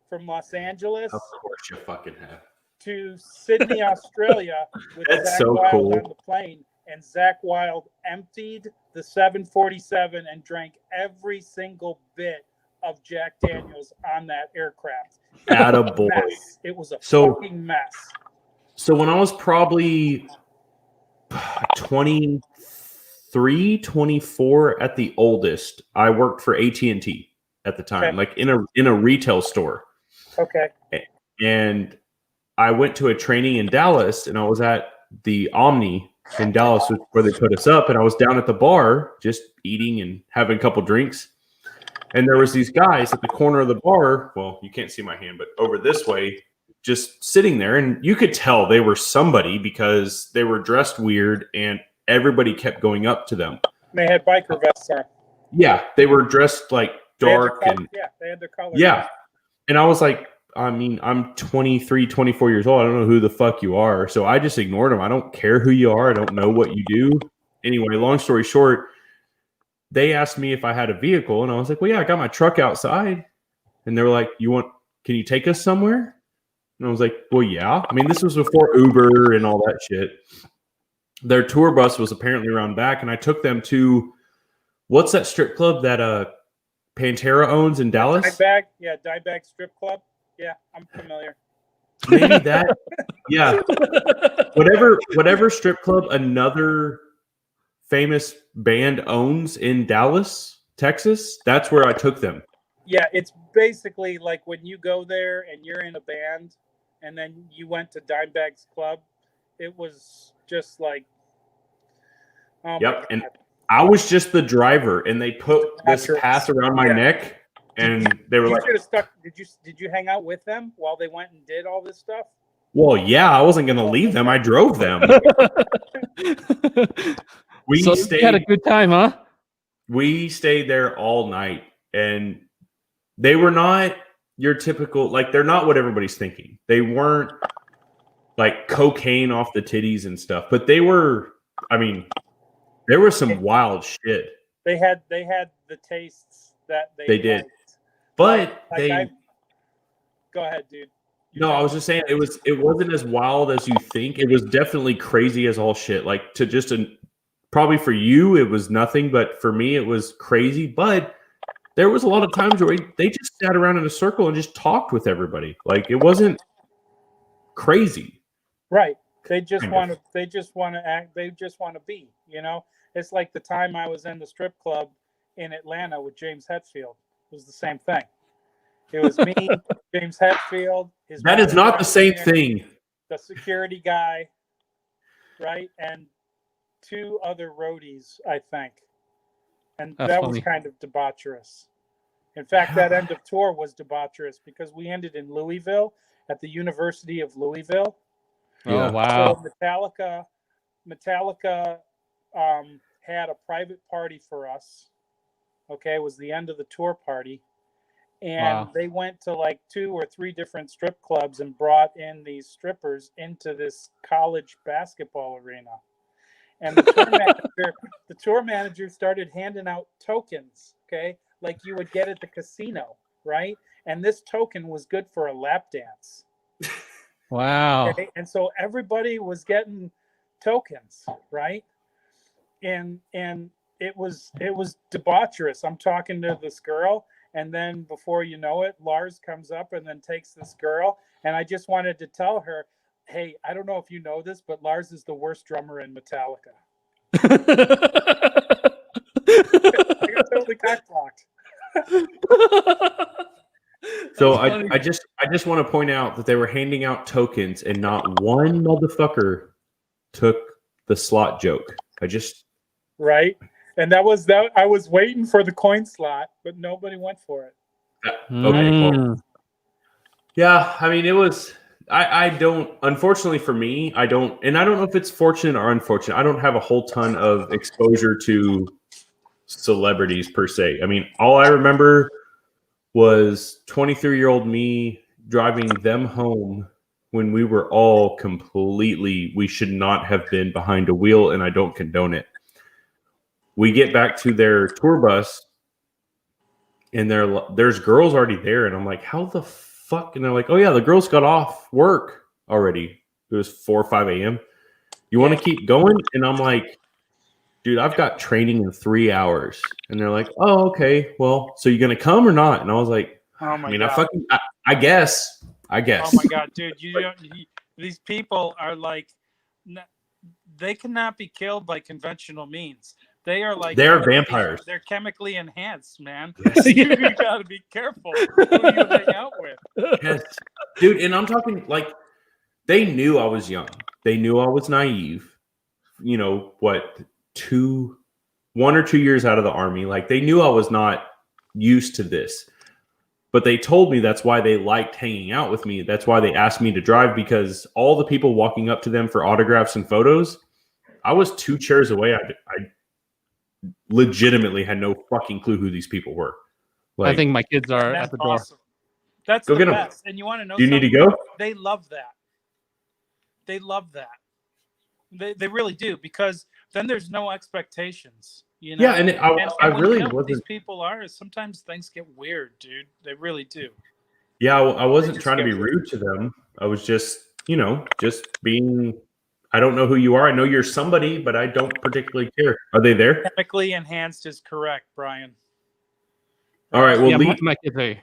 from Los Angeles. Of course you fucking have. To Sydney, Australia, with That's Zach so Wild cool. on the plane, and Zach Wild emptied the 747 and drank every single bit of Jack Daniels on that aircraft. Attaboy. It was a fucking mess. So when I was probably 23, 24 at the oldest, I worked for AT&T at the time, in a retail store. Okay. And I went to a training in Dallas, and I was at the Omni in Dallas where they put us up, and I was down at the bar just eating and having a couple drinks. And there was these guys at the corner of the bar. Well, you can't see my hand, but over this way, just sitting there. And you could tell they were somebody because they were dressed weird, and everybody kept going up to them. They had biker vests on. Yeah, they were dressed dark. They had their colors. Yeah. And I was like, I mean, I'm 23, 24 years old. I don't know who the fuck you are. So I just ignored them. I don't care who you are. I don't know what you do. Anyway, long story short, they asked me if I had a vehicle. And I was like, well, yeah, I got my truck outside. And they were like, can you take us somewhere? And I was like, well, yeah. I mean, this was before Uber and all that shit. Their tour bus was apparently around back. And I took them to, what's that strip club that Pantera owns in Dallas? Diebag strip club. Yeah, I'm familiar. maybe that. Yeah. Whatever strip club another famous band owns in Dallas, Texas, that's where I took them. Yeah, it's basically like when you go there and you're in a band and then you went to Dimebag's Club, it was just like, oh Yep. my God. And I was just the driver, and they put this Mattress. pass around my neck, and they were You like, should have stuck. Did you hang out with them while they went and did all this stuff? well, yeah, I wasn't going to leave them. I drove them. We So stayed. you had a good time, huh? We stayed there all night, and they were not your typical, like, they're not what everybody's thinking. They weren't like cocaine off the titties and stuff, but they were, I mean, there was some wild shit. They had the tastes that They did. liked. But Go ahead, dude. No, I was just saying it wasn't as wild as you think. It was definitely crazy as all shit. Like, to just probably for you it was nothing, but for me it was crazy. But there was a lot of times where they just sat around in a circle and just talked with everybody. Like, it wasn't crazy. Right. They just want to act. They just want to be, you know. It's like the time I was in the strip club in Atlanta with James Hetfield. It was the same thing. It was me, James Hetfield. That is not the same thing. The security guy, right? And 2 other roadies, I think. And That's that funny. was kind of debaucherous. In fact, that end of tour was debaucherous because we ended in Louisville at the University of Louisville. Oh, wow. So Metallica had a private party for us. Okay, it was the end of the tour party. And they went to like 2 or 3 different strip clubs and brought in these strippers into this college basketball arena. And the tour manager started handing out tokens, okay, like you would get at the casino, right? And this token was good for a lap dance. Wow. Okay? And so everybody was getting tokens, right? And it was debaucherous. I'm talking to this girl, and then before you know it, Lars comes up and then takes this girl. And I just wanted to tell her, hey, I don't know if you know this, but Lars is the worst drummer in Metallica. I got totally cock-blocked. So I just want to point out that they were handing out tokens, and not one motherfucker took the slot joke. Right. And that was that. I was waiting for the coin slot, but nobody went for it. Okay. Well, yeah, I mean, it was. I don't. Unfortunately for me, I don't. And I don't know if it's fortunate or unfortunate. I don't have a whole ton of exposure to celebrities per se. I mean, all I remember was 23-year-old me driving them home when we were all completely. We should not have been behind a wheel, and I don't condone it. We get back to their tour bus, and there's girls already there, and I'm like, how the fuck? And they're like, oh yeah, the girls got off work already. It was 4 or 5 a.m. You want to keep going? And I'm like, dude, I've got training in 3 hours. And they're like, oh, okay. Well, so you gonna come or not? And I was like, Oh my I mean, God. I guess. Oh my God, dude! These people are like, they cannot be killed by conventional means. They are like vampires. They're chemically enhanced, man. Yes. You got to be careful who you hang out with. Yes, dude. And I'm talking like they knew I was young. They knew I was naive. You know what? 1 or 2 years out of the army, like they knew I was not used to this. But they told me that's why they liked hanging out with me. That's why they asked me to drive, because all the people walking up to them for autographs and photos, I was 2 chairs away. I legitimately had no fucking clue who these people were. Like, I think my kids are at the door. Awesome. That's Go the get 'em. best. And you want to know do you need to something? go? They love that. They love that. They really do, because then there's no expectations. You know? Yeah, and I when really you know what these wasn't. people are, sometimes things get weird, dude. They really do. Yeah, I wasn't just trying to get be rude to them. I was just, just being. I don't know who you are. I know you're somebody, but I don't particularly care. Are they there? Chemically enhanced is correct, Brian. All right. Well, Yeah, Lee, my kids are.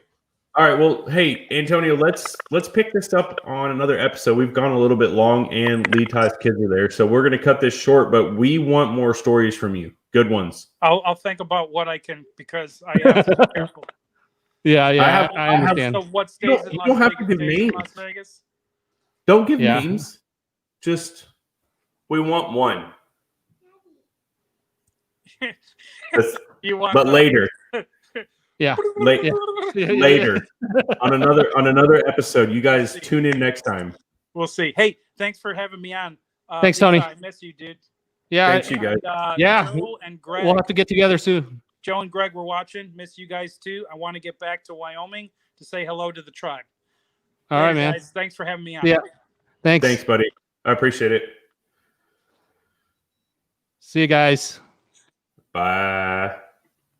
All right. Well, hey, Antonio, let's pick this up on another episode. We've gone a little bit long, and Lee Ty's kids are there, so we're going to cut this short. But we want more stories from you. Good ones. I'll think about what I can because I have to be careful. Yeah, I I understand. So what You stays in you Las don't have Vegas to give stays in names. Las Vegas? Don't give Yeah. names. Just we want one. You want But later, Yeah. later on another episode. You guys tune in next time. We'll see. Hey, thanks for having me on. Thanks, Lisa, Tony. I miss you, dude. Yeah. Thanks, you guys. And, Yeah. Joe and Greg. We'll have to get together soon. Joe and Greg were watching. Miss you guys too. I want to get back to Wyoming to say hello to the tribe. All right, man. Guys, thanks for having me on. Yeah. Thanks. Thanks, buddy. I appreciate it. See you guys. Bye.